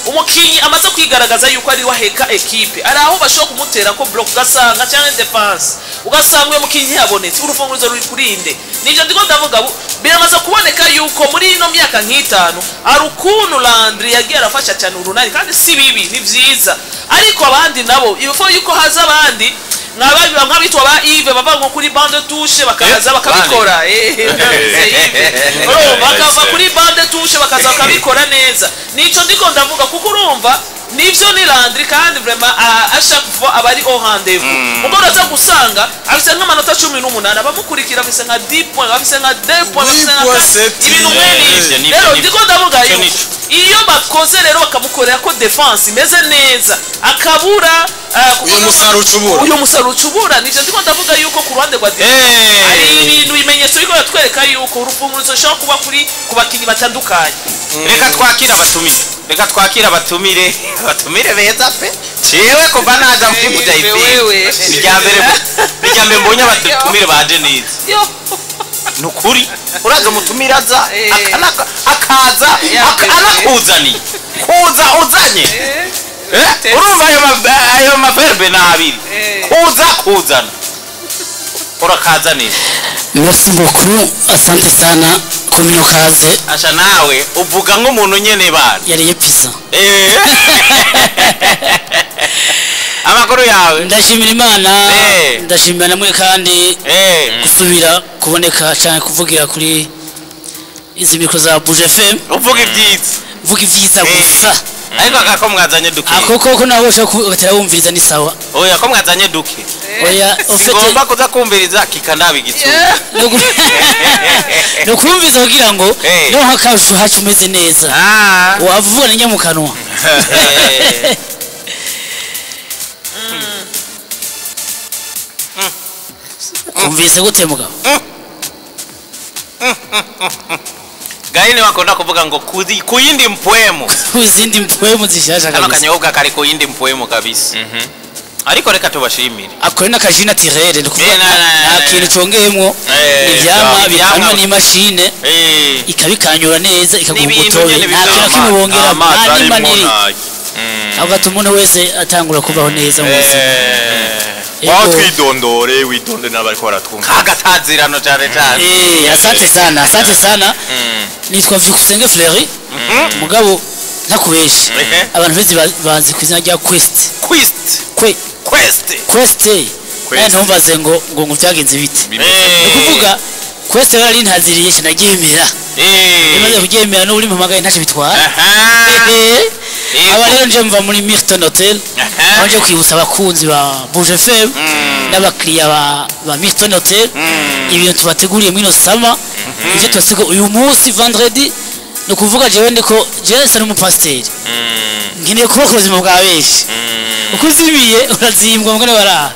umukinyi amaze kwigaragaza yuko ari waheka equipe ari aho bashobora kumutera ko block gasanga cyangwa defense ugasanga uyo mukinyi yabonetse urufunguzo ruri kurinde nivyo ndiko ndavuga biramaze kuboneka yuko muri ino myaka nk'itanu ari ukuntu Landry yagiye arafasha cyane urunani kandi si bibi ni vyiza ariko abandi nabo ifo yuko haza abandi nk'abitwa ba Yves bava nko kuri bande touche bakaza bakabikora bakava kuri bande touche bakaza bakabikora neza nico ndiko ndavuga kuko urumva nivyo ni Landry kandi vraiment à chaque fois abari au rendez-vous ubwo uraza gusanga afise nk'amanota 18 abamukurikira afise nka 10 points afise nka 2 points afise nka ibintu mwene rero ndiko ndavuga iyo bakoze rero bakamukorera ko defense imeze neza akabura uyo musaruro nivyo ndiko ndavuga yuko ku ruhande rwa ari ibintu bimenyetso biko yatwereka yuko urufunguzo shaka kuba kuri kubakinyi batandukanye reka twakira abatumire beza pe cewe kuva naza mfibuja ifi bijya mbere mbonye abatumire baje neza nukuri uraza mutumira aza akaza anakuzani kuza uzanye urumva ayo maverbe nabiri kuzana urakaza neza. Merci beaucoup, asante sana kumino kaze. Asha nawe uvuga nk'umuntu nyene bana yariye pizza. Amakuru yawe ndashimira Imana ndashimira namwe kandi gusubira kuboneka cyane kuvugira kuri izi mikro za Bouge FM uvuga ivyiza gusa ariko akako mwazanye duke akoko nawe ushaka wumviriza ni sawa oya ko mwazanye duke oya ufite kuza kumviriza kikandabi gitsu no kumviriza kugira ngo no hakashu hacumeze neza wavuga ni nyamukanwa kumvise gute mugabo Gaine wakunda kuvuga ngo kuyindi mpwemo kuzindi mpwemo zishasha kabisa kanyobwa kari kuyindi mpwemo kabisa ariko reka tubashimire akore nakajina tirere ndikuvuga akintu congeyemo ivyama bikamwa ni machine ikabikanyura neza ikagugutoye nta kintu kimubongera nani maniri abatu umuntu wese atangura kubaho neza mu buzima Wa twidondore widonde nabariko baratwumva kagatazirano cyane cyane asante sana nitwa Vikusenge Fleury mugabo ntakubeshe abantu bezi bazi kwizina rya Quest ntumbaze ngo byagenze bite kuvuga Quest yari ntaziriye cyanagemera imaze kugemera no uri mu magaye ntacyo bitwara aba rero nje mva muri Milton Hotel aje kwibutsa abakunzi ba Bouge FM n'abakiriya ba Milton Hotel ibintu tubateguriye muri no sama ivyo twasigo uyu munsi vendredi no kuvuga jewe ndiko Jesse n'umupasteri nkeneye kubakoza ubuzima bwa benshi ukuzimiye urazimbwa mugane bara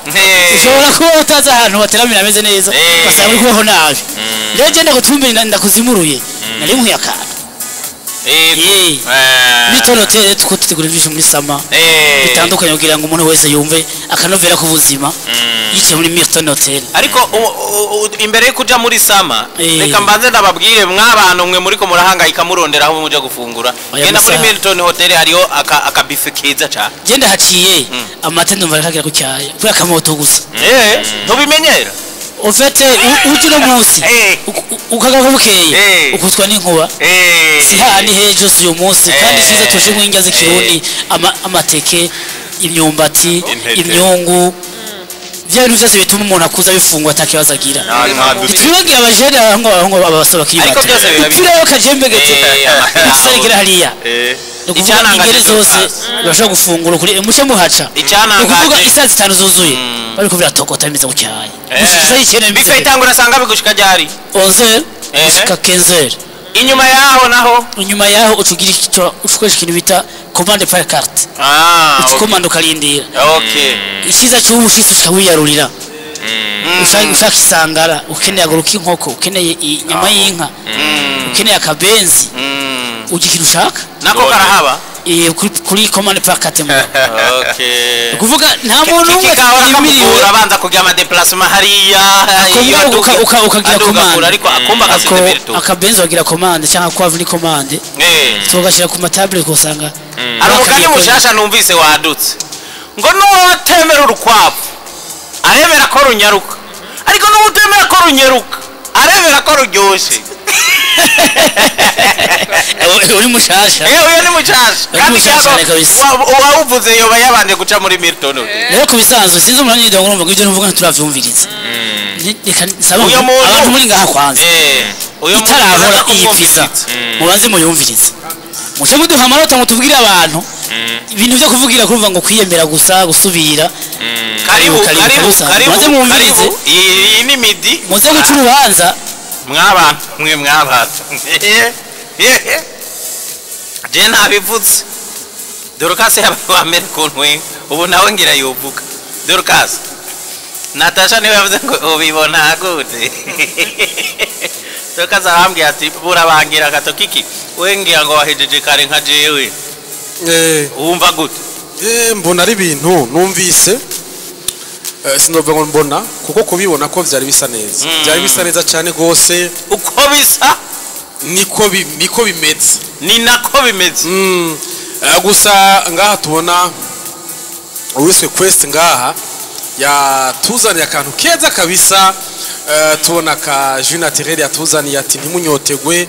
ushobora kuba utaza ahantu bateramira ameze neza basanga uri kubaho nabi rero je ndakutumbira ndakuzimuruye nari nkuyakana Milton Hotel tukutegura ibisho muri sama bitandukanye kugira ngo umuntu wese yumve akanovera ku buzima yice muri Milton Hotel ariko imbere yo kuja muri sama reka mbanze ndababwire mwabantu mwe muri ko murahangayika murondera aho muje gufungura genda muri Milton Hotel hariyo akabife keza cyane genda haciye amata ndumva kagira ku cyaya kuri akamoto gusa ntubimenyera ufete uti no munsi ukagaga bukeye ukutwa n'inkuba si handi hejo si uyu munsi kandi siza tuje mwinga z'ikirundi amateke imyumbati imyungu bya bintu byose bituma umuntu akuza bifungwa atakibazagira twibagira abajere ngo abasaba kibata ariko byose birayo kajembe gete isarigira hariya icyana ingeri zose bashaka gufungura kuri muce muhaca ukuvuga isazi 5 zuzuye bariko biratogota bimeze gucyaye bife itangura sanga bigushika ryari 11 gushika 15 inyuma yaho ucugira icyo ushikoje ikintu bita commande par carte ukomando kalindira ikiza cy'ubushitsi ukawiyarurira ushaka isangara ukeneye aguruka inkoko ukeneye inyama y'inka ukeneye akabenzi ugikira ushaka nako karahaba kuri commande par carte kuvuga nta muntu umwe abanza kugira ama déplacement hariya ukagira commande ariko akumba akabenzi wagira commande cyangwa kwa vuni commande tugashira ku matable kusanga hari umugani mushasha numvise wadutse ngo nutemera urukwavu arebera ko runyaruka ariko nutemera ko runyaruka arebera ko ruryoshe uri mushasha uyu ni mushasha kandi uwawuvuze yoba yabanje guca muri Milton rero kubisanzwe sinzi umuntu nyine ngomba ngo ibyo nvuga ntituravyumviriza abantu muri ngaha kwanza itarahora iyi pizza mubanze muyumvirize muce muduha amanota mutubwire abantu ibintu byo kuvugira kurumva ngo kwiyemera gusa gusubira karibu mubanze mwumvirize iyi ni midi muze guca urubanza mw'abantu mwe mw'abantu je ntabivutse Dorcas yabamere kuntwe ubu nawe ngira yovuga Dorcas Natasha niwe yavuze ngo ubibona gute Dorcas arambwiye ati burabangira gatokiki we ngira ngo wahejeje kare nka jewe wumva gute mbona ari ibintu numvise sinova ngo mbona kuko kubibona ko vyari bisa neza byari bisa neza cyane gose uko bisa niko bimeze ni nako bimeze gusa ngaha tubona uwiswe Quest ngaha yatuzaniye akantu keza kabisa tubona ka Juna Terere yatuzaniye ati ntimunyotegwe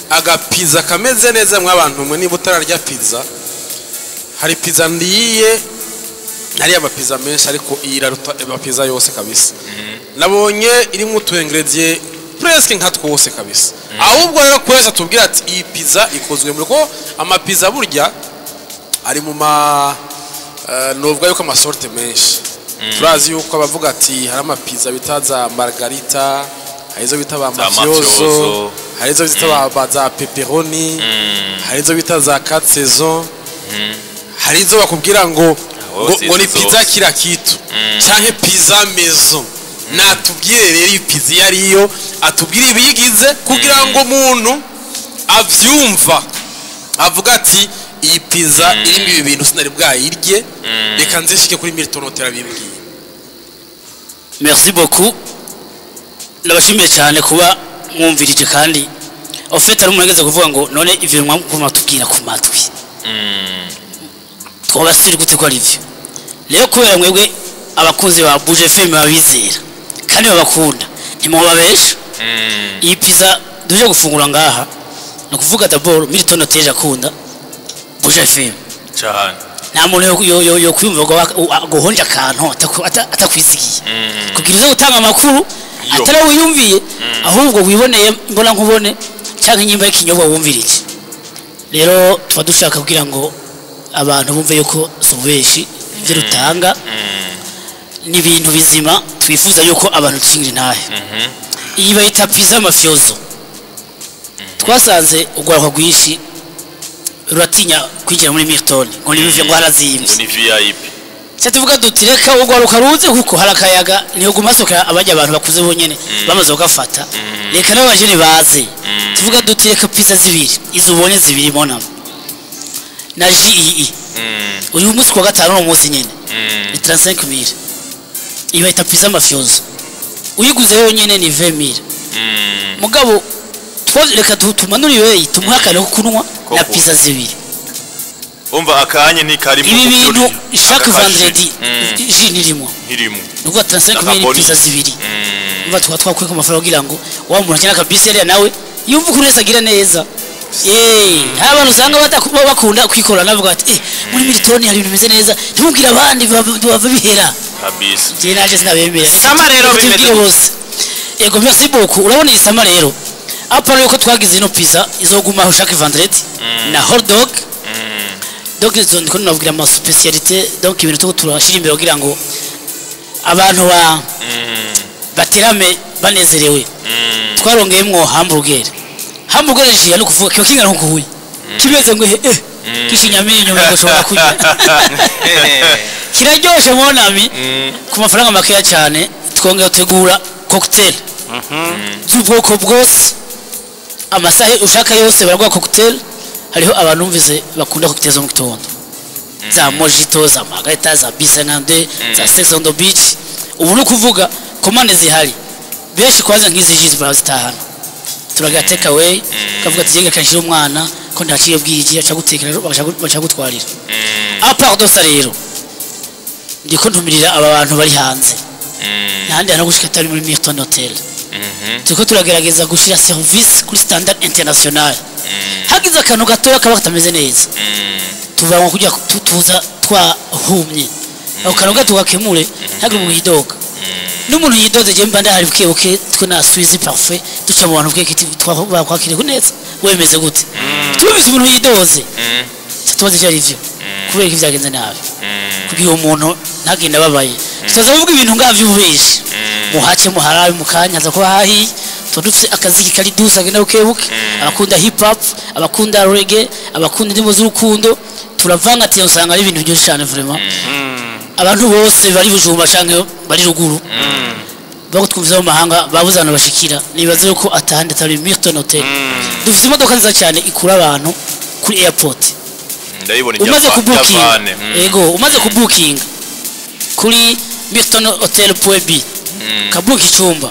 agapiza kameze neza mw'abantu mwe niba utararya pizza hari pizza ndiye hari amapiza menshi ariko iraruta amapiza yose kabisa nabonye irimo utu ingredients presque nka twose kabisa ahubwo rero kwese tubwira ati iyi pizza ikozwe muri ko amapiza burya ari mu ma novuga yuko amasorte menshi turazi yuko abavuga ati hari amapiza bitaza margarita harizo bita ba mafioso harizo bita ba za pepperoni harizo bita za 4 saisons harizo bakubwira ngo ni pizza kila kitu canke pizza maison natubwire rero ipizza yariyo atubwire ibiyigize kugira ngo umuntu avyumva avuga ati iyi pizza irimo ibi bintu sinari bwayirye reka nzishike kuri Milton Hotel bimbwiye. Merci beaucoup nabashimiye cyane kuba mwumvirije kandi ofete ari umwegeze kuvuga ngo none ivyo mwatubwira ku matwi twabasiri gute ko arivyo rero kubera mwebwe abakunzi ba Bouge FM babizera kandi babakunda ntimubabesha iyi pizza duje gufungura ngaha no kuvuga d'abord Milton Hotel akunda Bouge FM cyane nta muntu yo kwiyumva guhonja akantu atakwizigiye kugira uze gutanga amakuru atari wiyumviye ahubwo wiboneye mbona nkubone cyangwa inyimba y'ikinyobwa wumvirije rero tuba dushaka kugira ngo abantu bumve yuko sobeshi ibyo rutanga ni ibintu bizima twifuza yuko abantu dushingira intahe iyi bayita pizza mafioso twasanze ugwara rwinshi ruratinya kwinjira muri Milton ngo nibivye ngo harazimbye ni VIP cyo tuvuga duti reka ugwaruka ruze kuko harakayaga niyo gumasoka abajya abantu bakuze bonyene bamaze gufata reka n'abajene baze tuvuga duti reka pizza zibiri izubonye zibiri monamo na JII uyu munsi kwa gatanu no munsi nyene ni 35000 ibayita pizza mafioso uyiguze yonyene ni 20000 mugabo reka tumanuriwe tumuhakane kukunwa na pizza zibiri umva akanye ni karimo ibi bintu chaque vendredi nirimo nuko 35000 pizza zibiri umva twakwe ku mafaranga kugira ngo wa muntu cyana kabisa yari nawe yumva ko neza agira neza abantu usanga bakunda kwikora navuga ati muri Milton hari ibintu bimeze neza ntubwira abandi bava bihera kabisa je naje sinabemera sama rero bimeze bose yego merci beaucoup urabona iyi sama rero aparo yuko twagize ino pizza izoguma aho chaque vendredi na hot dog donc izo ndiko navugira ama specialité donc ibintu turashira imbere kugira ngo abantu baterame banezerewe twarongeyemwo hamburger je no kuvuga cyo kingana nkuhuye kimeze ngo kishinyamenyo ngo shobora kujya kiraryoshe monami ku mafaranga makeya cyane twongera tegura cocktail z'ubwoko bwose amasahe ushaka yose baragwa cocktail hariho abantu mvize bakunda cocktail zo mu gitondo za mojito za margarita za bisenande za sex on the beach ubu no kuvuga komande zihari benshi kwaza nkizi jizi barazitahana turaga take away kavuga ati jenga kanshira umwana ko ndaciye bwije aca gutekera baca gutwarira apart de ça rero ndiko ntumirira aba bantu bari hanze nandi hano gushika tari muri Milton Hotel tuko turagerageza gushira service kuri standard international hagize akantu gatoya kaba katameze neza tuvanga kujya tuza twahumye aho kantu gato gakemure hagire mu hidoka n'umuntu yidoze je mbanda hari bukebuke twe na Suisse parfait duca mu bantu bweke twakwakire kuneza wemeze gute tubize umuntu yidoze tubaze je rivyo kubera ivyagenze nabi kugira umuntu ntagenda babaye tuza kuvuga ibintu ngavyo ubeshi muhace muharabe mukanyaza ko hahi tudufise akaziki kari dusa genda bukebuke abakunda hip hop abakunda reggae abakunda ndimo z'urukundo turavanga ati usanga ari ibintu byose cyane vraiment abantu bose bari bujumba canke bari ruguru bako twumviza mu mahanga babuzana bashikira nibaze yuko atahandi atari Milton Hotel dufise imodoka nziza cyane ikura abantu kuri airport umaze kubukinga yego umaze kubukinga kuri Milton Hotel.b kabuki icyumba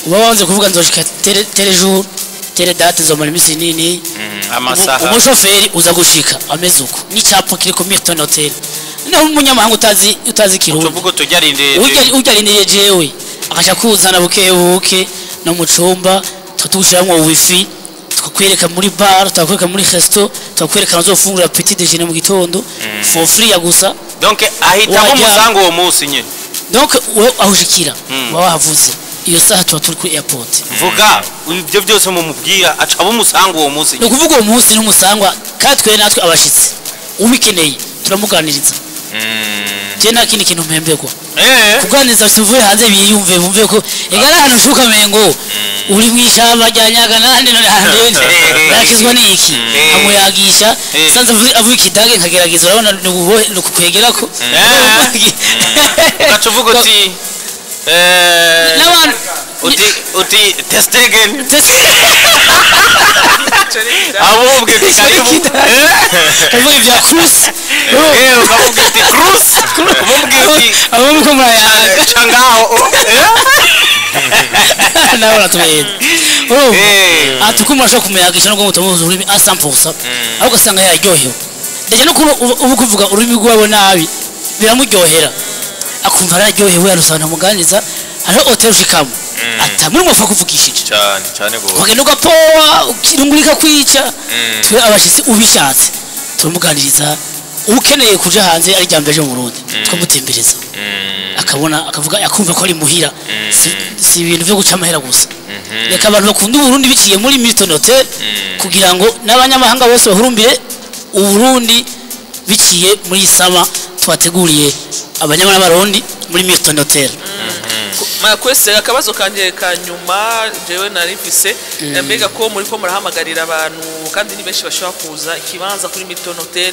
uba wanze kuvuga nzoshika tele jour tele date zo muri misi nini amasaha umushoferi uza gushika ameze uko ni cyapa kiri ku Milton Hotel naho umunyamahanga utazi kirundi tuvuga tujarinde ujarinde jewe akasha kuzana buke no mu cumba tutugushiramwo wifi tukakwereka muri bar tukakwereka muri resto tukakwereka nazo fungura petit déjeuner mu gitondo for free ya gusa donc ahitamo musango uwo munsi nyine donc ahushikira wahavuze iyo saha tuba turi kuri airport vuga ibyo byose mu mubwira acaba umusango uwo munsi no kuvuga uwo munsi n'umusangwa katwe natwe abashitsi ubikeneye turamuganiriza je nta kindi kintu mpembegwa kuganiriza sivuye hanze biyumve bumve ko egara hano shuka mengo uri mwishamba ryanyaga nande none hande yakizwa niki amuyagisha sanze avuye kidage nkagerageza urabona no kukwegera ko ukacuvuga uti n'abantu uti test again abubwe karibu kavuga ibya cruise ukavuga uti cruise umubwira uti abubwe murayaga cangaho nawe ratubeye atukumura sho kumuyagisha no gutumuza urimi a 100% ahubwo asanga yaryohewe ndaje no ubu kuvuga urimi rwawe nabi biramuryohera akumva araryohewe arusana muganiza hariho hotel ushikamo ata muri mufa kuvugishije cyane go ukagenda ugapowa ukirungurika kwica twe abashitsi ubishatse tumuganiriza ukeneye kuja hanze ari jambeje mu Burundi twamutembereza akabona akavuga akumva ko ari muhira si ibintu byo guca amahera gusa reka abantu bakunda Burundi biciye muri Milton Hotel kugira ngo n'abanyamahanga bose bahurumbire Burundi biciye muri sama twateguriye abanyamahanga barundi muri Milton Hotel kwese akabazo kanje kanyuma jewe narifise mbega ko muri ko murahamagarira abantu kandi ni benshi bashobora kuza ikibanza kuri Milton Hotel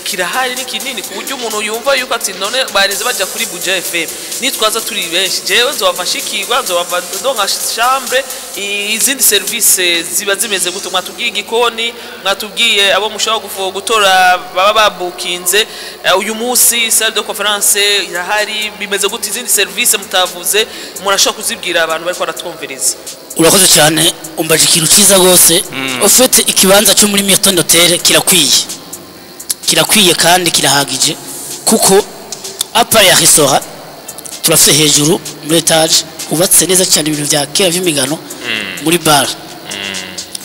kirahari ni kinini ku buryo umuntu yumva yuko ati none barize baja kuri Buja FM nitwaza turi benshi jewe nzobafashikirwa nzobava ndonka chambre izindi service ziba zimeze gute mwatubwiye igikoni mwatubwiye abo mushobora gutora baba babukinze uyu munsi salle de conférence irahari bimeze gute izindi service mutavuze murashaka kuzibwira abantu bari kwaratwumviriza urakoze cyane umbaje ikintu ciza gose ufite ikibanza cyo muri Milton Hotel kirakwiye kandi kirahagije kuko apa ya restaurant turafite hejuru muri etage hubatse neza cyane ibintu bya kera by'imigano muri bar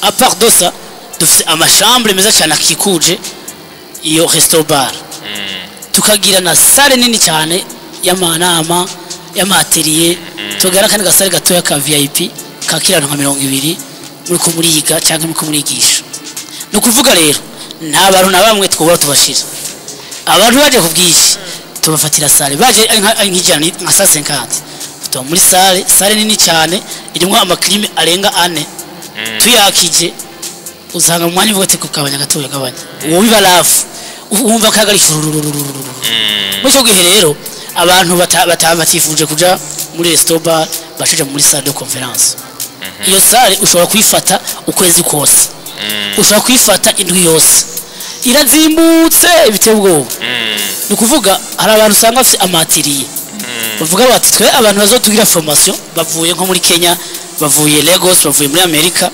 a part de ça dufite amachambre meza cyane akikuje iyo resto bar tukagira na salle nini cyane y'amanama y'amateriye tugara kandi gasare gatoya ka VIP kakirana nka 200 muri ko muriga cyangwa muri ko murigisha no kuvuga rero nta bantu na bamwe twobora tubashira abantu baje kubwishi tubafatira salle baje nk'ijana nka 150 to muri salle nini cyane irimo amaklime arenga 4 tuyakije usanga mu mwanya uvuga kukabanya gatoya gabanya uwo bibarafu umva kagari mucyo gihe rero abantu batifuje kuja muri restaurant bashije muri salle de conférence iyo salle ushobora kuyifata ukwezi kose ushobora kuyifata indwi yose irazimbutse biteye ubwoba ni kuvuga hari abantu usanga bafite amatiriye bavuga bati twe abantu bazotugira formation bavuye nko muri Kenya bavuye Lagos bavuye muri America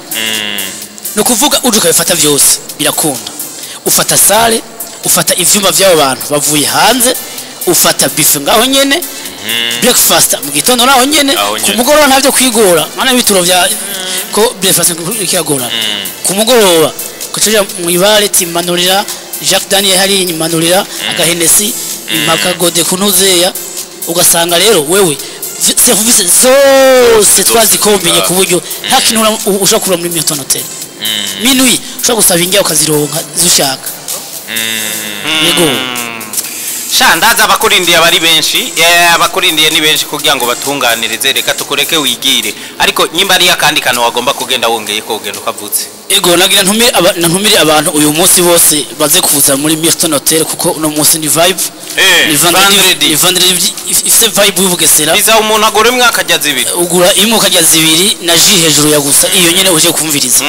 no kuvuga uje ukabifata byose birakunda ufata sale ufata ivyuma by'abo bantu bavuye hanze ufata bife ngaho nyene breakfast mu gitondo naho nyene ku mugoroba ntavyo kwigora mana bituro vya ko breakfast ikigora ku mugoroba kucija mu ibare timanurira Jacques Daniel hari imanurira agahenesi impaka gode kunuzeya ugasanga rero wewe service zose twazikombiye ku buryo nta kintu ushobora muri Milton Hotel minuit ushobora gusaba ingia ukazironka zushaka yego shandaza abakurindiye abari benshi abakurindiye ni benshi kugira ngo batunganirize reka tukureke wigire ariko nyimba ari akandi kantu wagomba kugenda wongeye kogenda ukavutse ego nagira ntumire abantu uyu munsi bose baze kuvuza muri Milton Hotel kuko uno munsi ni vibe ni vendredi ifise vibe y'ubugesera biza umuntu agora imwe akajya zibiri ugura imwe akajya zibiri na ji hejuru ya gusa iyo nyene uje kumviriza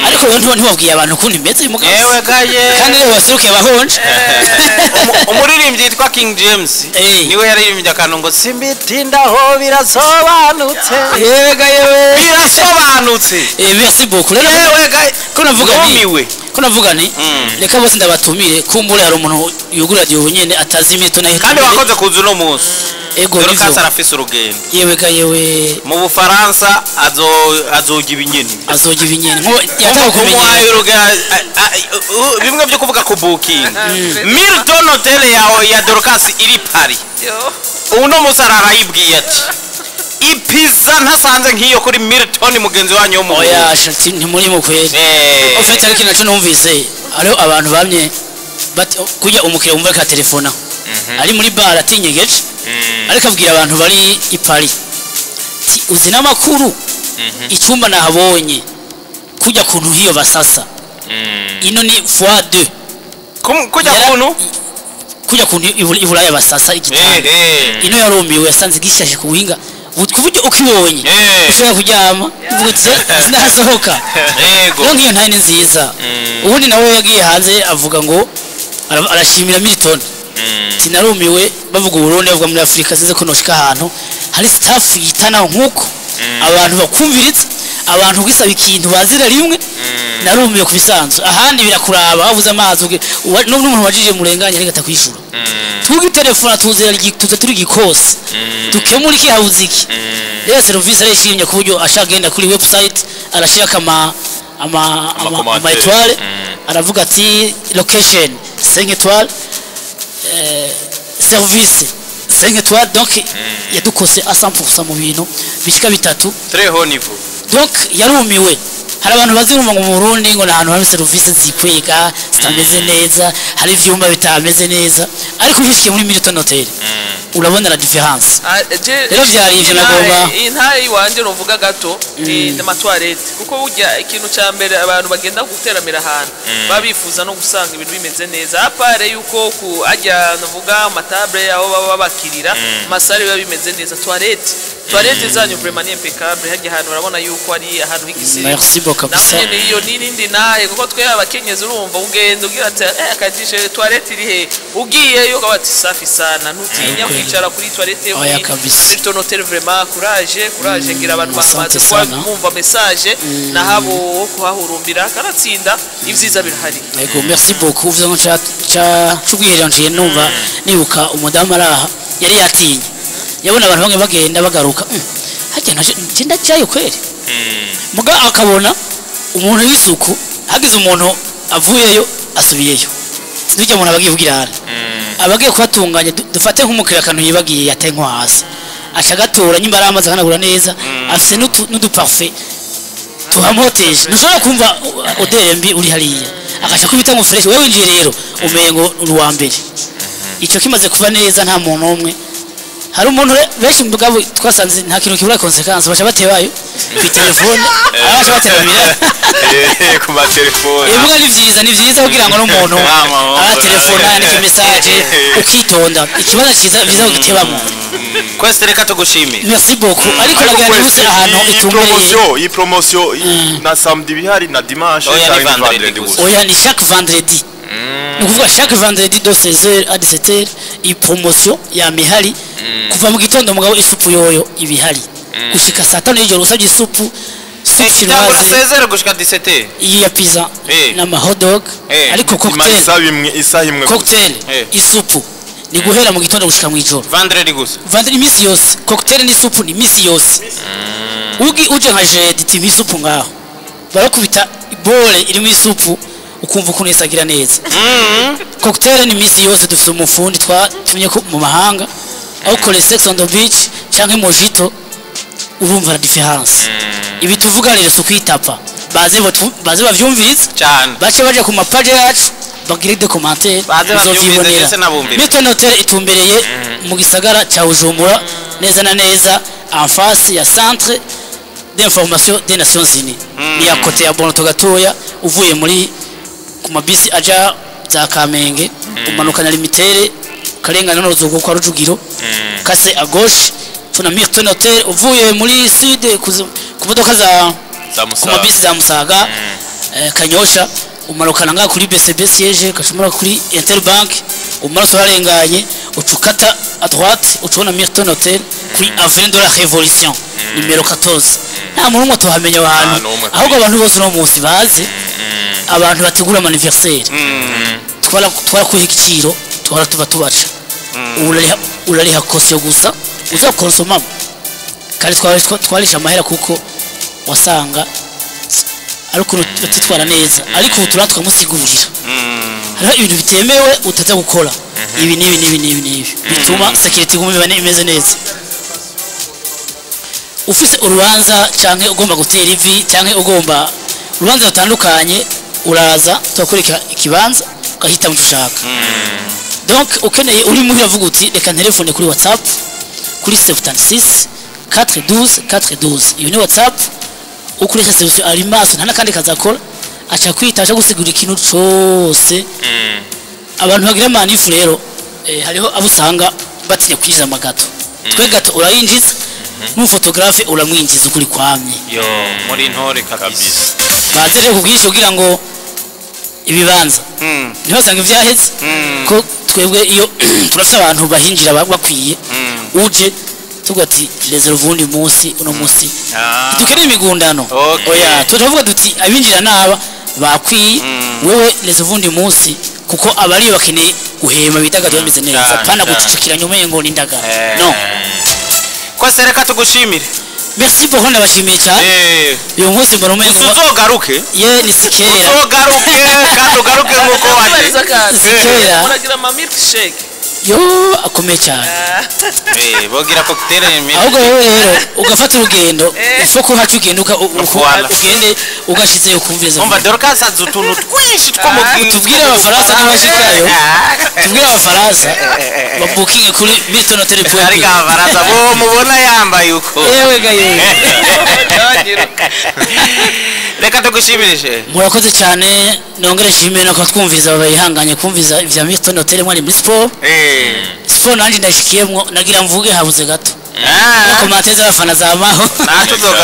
ariko rero ntibabwiye abantu kundi meze imugabo ewe gaye kandi rero baseruke bahonje umuririmbyi yitwa King James niwe yaririmbye akantu ngo simbitindaho birasobanutse yewe gaye birasobanutse merci beaucoup rero yewe gaye ko navuga ni reka bose ndabatumire kumbure hari umuntu yugura radio nyene atazi imito nayo kandi wakoze kuza no munsi ego nivyo kasa arafise urugendo yewe gaye mu Bufaransa azoga ibinyeni nko yataho kumenya bimwe byo kuvuga ku booking Milton Hotel ya Dorcas iri Paris uno musarara yibwiye ati ipiza ntasanze nkiyo kuri Milton mugenzi wanyu mu oya shati ntimuri mu kweli ufite ariko naco numvise ariho abantu bamye kujya umukire umva ka telefona ari muri bar atinyegeje ariko abwira abantu bari i Paris uzi namakuru icyumba nahabonye kujya kuntu hiyo basasa ino ni x2 kujya kuntu ibulaya basasa igitanda ino yarumiwe yasanze gishashe kuwinga kuvuga ukibonye ushaka kujyama uvutse zinasohoka yego ngiyo ntaye nziza ubundi nawe yagiye hanze avuga ngo arashimira Milton sinarumiwe bavuga Burundi bavuga muri Afrika size kunoshika ahantu hari staff yitanaho nkuko abantu bakumviritse abantu gisaba ikintu bazira rimwe narumiye kubisanzwe ahandi birakuraba bavuze amazi n'umuntu wajije murenganya ariko atakwishura tugi telefona tuza turi gikose tukemura iki hawuziki rero service arishimye ku buryo ashagenda kuri website arashira kama ama étoile aravuga ati location 5 étoiles service 5 étoiles donc yadukose à 100% mu bintu bishika bitatu très haut niveau donc yarumiwe hari abantu bazirumva ngo mu Burundi ngo nahantu hari service zikwega zitameze neza hari ivyumba bitameze neza ariko hishiye muri Milton Hotel urabona la difference rero byari ivyo nagomba intayi wanje novuga gato ni matwarete kuko burya ikintu ca mbere abantu bagenda guteramira ahantu babifuza no gusanga ibintu bimeze neza apare yuko ku ajya novuga amatable yaho baba bakirira masari biba bimeze neza toilette zanyu vraiment impeccable hajya ahantu urabona yuko ari ahantu h'ikisiri merci beaucoup kabisa namwe niyo nindi nahe kuko twe abakenyezi urumva ugenda ugira ati akajishe toilette iri he ugiye yo kabati safi sana nutinya kwicara kuri toilette yo Milton Hotel vraiment courage ngira abantu bamaze kumva message na habo kuhahurumbira karatsinda ivyiza birahari yego merci beaucoup uvuze ngo cha chubwihera ntiye numva nibuka umudamu araha yari yatinye yabona abantu bamwe bagenda bagaruka hajya nagenda cyayo kweri muga akabona umuntu w'isuku hagize umuntu avuyeyo asubiyeyo sinujya umuntu abagiye kugirana abagiye kubatunganya dufate nk'umukira kantu yibagiye yatenko hasi ashagatora nyimba aramaze kanagura neza afise n'udu parfait tuhamoteje ntushobora kumva odere mbi uri hariya akasha kubita mu fresh wewe winjiye rero umengo uwa mbere ico kimaze kuva neza nta muntu umwe hari umuntu benshi mugabo twasanze nta kintu kibura consequence bacha batebayo ku telefone abacha bateramira ku ma telefone ivuga ni vyiza kugira ngo n'umuntu aba telefone yandike message ukitonda ikibazo kiza viza kugitebamo kwese reka tugushimire merci beaucoup ariko nagira nuse ahantu itumbereye iyi promotion na samedi bihari na dimanche oya ni chaque vendredi nukuvuga chaque vendredi de 16h à 17h i promotion ya mihari kuva mu gitondo mugabo isupu yoyo ibihari gushika saa 5 y'ijoro usabye isupu isupu itangura chinoise 16 gushika 17 iyi ya pizza Eh. n'ama hot dog Eh. ariko cocktail isaha imwe cocktail Eh. isupu ni guhera mu gitondo gushika mu ijoro vendredi gusa vandiri imisi yose cocktail n'isupu ni imisi yose uje nka jedi tv isupu ngaho barakubita ibole irimo isupu ukumva ukuntu isagira neza cocktail ni imisi yose dufite umufundi twatumye mu mahanga aho kore sex on the beach cyangwa mojito urumva la difference ibi tuvuga rero so kwitapa baze bavyumviriza cyane bace baje ku mapaje yacu bagire de commentaire bavyumviriza Milton Hotel itumbereye mu gisagara cya Bujumbura neza na neza en face ya centre d'information des Nations Unies ni ya kote ya Bonoto gatoya uvuye muri ku mabisi aja za Kamenge umanukana limitere karengana n'uruzugo kwa Rujugiro kase à gauche tuna Milton Hotel uvuye muri sud ku modoka za ku mabisi za Musaga Kanyosha umarukana nga kuri BCB siège kashumura kuri Interbank umaraso harenganye ucukata à droite ucubona Milton Hotel kuri avenue de la Révolution numero 14 nta muntu umwe tuhamenya abantu ahubwo abantu bose no munsi baze abantu bategura anniversaire twara kuha igiciro twara tuba tubaca urariha kosyo gusa uza konsoma kandi twarisha amahera kuko wasanga ariko tutitwara neza ariko utura twamusigurira hariho ibintu bitemewe utaza gukora ibi nibi bituma security gumwe imeze neza ufise urubanza canke ugomba gutera ivi canke ugomba urubanza rutandukanye uraza tubakurika ikibanza ugahita mushaka donc ukeneye uri muhira avuga uti reka telefone kuri WhatsApp kuri 76 412 iyo ni WhatsApp ukuri reception ari maso nta kandi kazakora acha kwita acha gusigura ikintu cyose abantu bagira manifu rero hariho abusanga batinya kwinjiza amagato twe gato urayinjiza n'umufotografe uramwinjiza ukuri kwamye yo muri ntore kabisa baze rero kubwisho kugira ngo ibibanza ntibasanga ivyaheze ko twebwe iyo turafite abantu bahinjira bakwiye uje tugati lezero vundi munsi uno munsi dukeneye imigundano oya tutavuga duti abinjira naba bakwiye wewe lezero vundi munsi kuko abari bakeneye guhema bitagadwa bimeze neza pana gucicikira nyuma ngo nindaga no ko sereka tugushimire merci beaucoup ndabashimiye cyane uyu munsi mbona umengo uzogaruke ye ni sikera uzogaruke kandi ugaruke nkuko waje sikera muragira ma milkshake yo akomeye cyane bogira cocktail ahubwo rero ugafata urugendo ufo ko hacu ugenda ugende ugashize ukumviriza umva Dorcas azutuntu twinshi two mu tubwire abafaransa n'abashikayo tubwire abafaransa babukinge kuri Milton Hotel point ari abafaransa bo mubona yambaye uko yewe gaye reka tugushimirishe murakoze cyane nongere nshimire no kwatwumviza bayihanganye kumviza ivya Milton Hotel mwari muri sport sport nanje ndashikiyemwo nagira mvuge habuze gato komantere z'abafana zamaho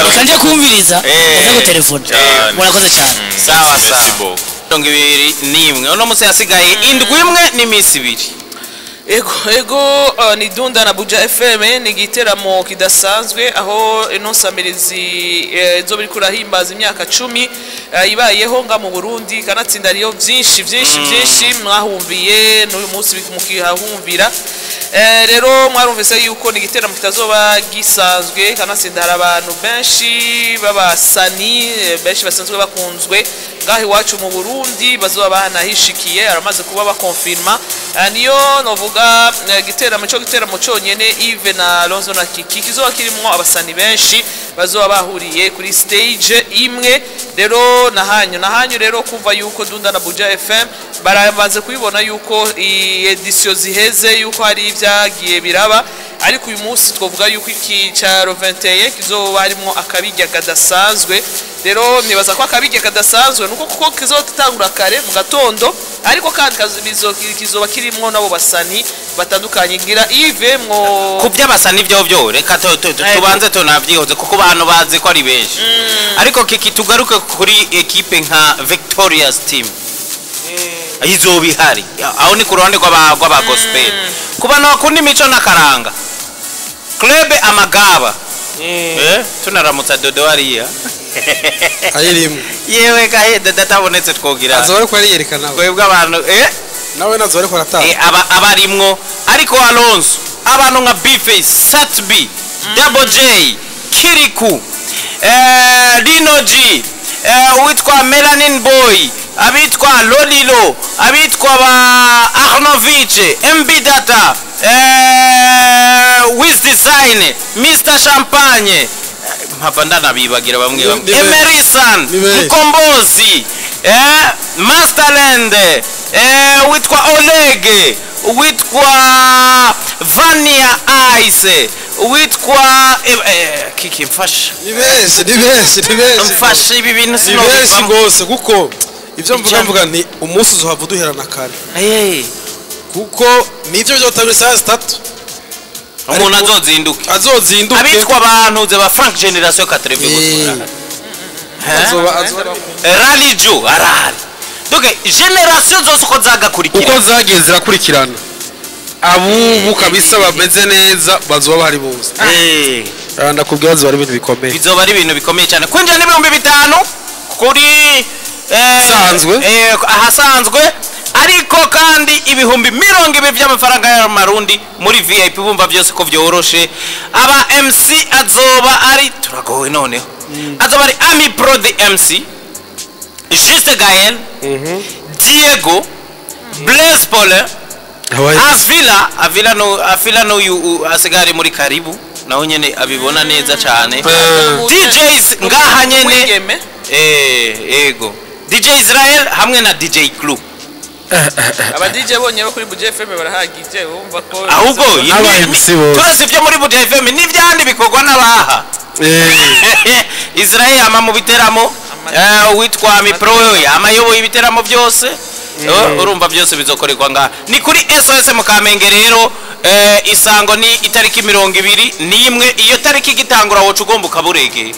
reka nje kumviriza eza ku telefone murakoze cyane sawa sawa ndongo ibiri nimwe uno munsi yasigaye indwi imwe n'imisi ibiri ego ni Dunda na Buja FM ni giteramo kidasanzwe aho ino samirizi zo biri kurahimbaza imyaka 10 ibayeho nga mu Burundi kanatsinda riyo byinshi mwahumviye n'uyu munsi mukihahumvira rero mwarumvise yuko ni giteramo kitazoba gisanzwe kanatsinda abantu benshi babasani benshi basanzwe bakunzwe ngahi wacu mu Burundi bazoba banahishikiye aramaze kuba bakonfirma niyo novuga giteramo cyonyene Yves na Lonzo na Kiki kizoba kirimo abasani benshi bazoba bahuriye kuri stage imwe rero nahanyu rero kumva yuko Dunda na Buja FM barabanze kubibona yuko edition ziheze yuko hari ibyagiye biraba ariko uyu munsi twovuga yuko iki cyaro 21 kizoba harimo akabijya kadasanzwe rero nibaza ko akabijya kadasanzwe nuko kuko kizotangura kare mu gatondo ariko kandi kizoba kirimo nabo basani batandukanye ngira Yves mwo ku by'abasani byo reka tubanze tunavyihoze kuko abantu bazi ko ari benshi ariko kiki tugaruke kuri equipe nka Victorious Team izo bihari aho ni ku ruhande rw'aba gospel kubana bakunda imico n'akaranga Club Amagaba tunaramutsa Dodo hariya ayirimo yewe kahe databonetse twogira azoba ariko ariyerekana kwebwe abantu nawe nazo ariko arataha abarimwo ariko Alonso abantu nka Bface Satbi Double J Kiriku Dino G witwa Melanin Boy abitwa Lolilo abitwa ba Arnovic MB Data Wiz Design Mr Champagne mpavandana bibagira bamwe Emerson Mkombozi Masterland witwa Oleg witwa Vania Ice witwa kiki mfasha nibeshe mfasha ibi bintu sinobivamo gose kuko ivyo mvuga ni umunsi uzohava duherana kare kuko nivyo byotabire saa 3 umuntu azozinduke abitwa abantu ze ba Frank Generation 80 Rally Joe arahari donc generation zose uko zagakurikira uko zagiye zirakurikirana abubu kabisa bameze neza bazoba bari bose ndakubwira zo bari ibintu bikomeye bizoba ari ibintu bikomeye cyane kwinjira n'ibihumbi 5 kuri ahasanzwe ariko kandi ibihumbi 20 by'amafaranga y'amarundi muri VIP bumva byose ko byoroshe aba MC azoba ari turagowe noneho azoba ari Ami Pro the MC Juste Gael Diego Blaise Paul Avila no asigari muri karibu naho nyene abibona neza cyane DJs ngaha nyene ego DJ Israel hamwe na DJ Clue aba DJ bonye bakuri Budget FM barahagije bumva ko ahubwo turase byo muri Budget FM n'ivyandi bikorwa n'abaha Israel ama mu biteramo witwa Ami Pro amayoboye ibiteramo byose urumva byose bizokorerwa ngaha ni kuri SOS mu Kamenge rero isango ni itariki 20 n'imwe iyo tariki gitangura wocu ugomba kaburege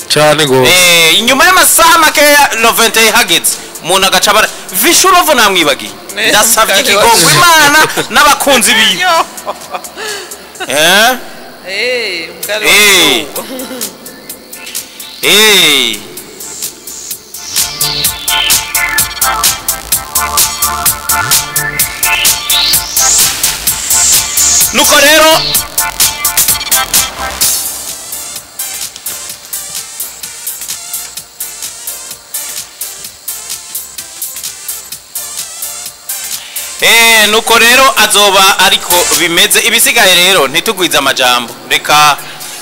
cyane go inyuma y'amasaha make ya Lovente hageze umuntu agacabara Vishurovu namwibagiye ndasavye ikigongo Imana n'abakunzi biyo nuko rero nuko rero azoba ariko bimeze ibisigaye rero ntitugwiza amajambo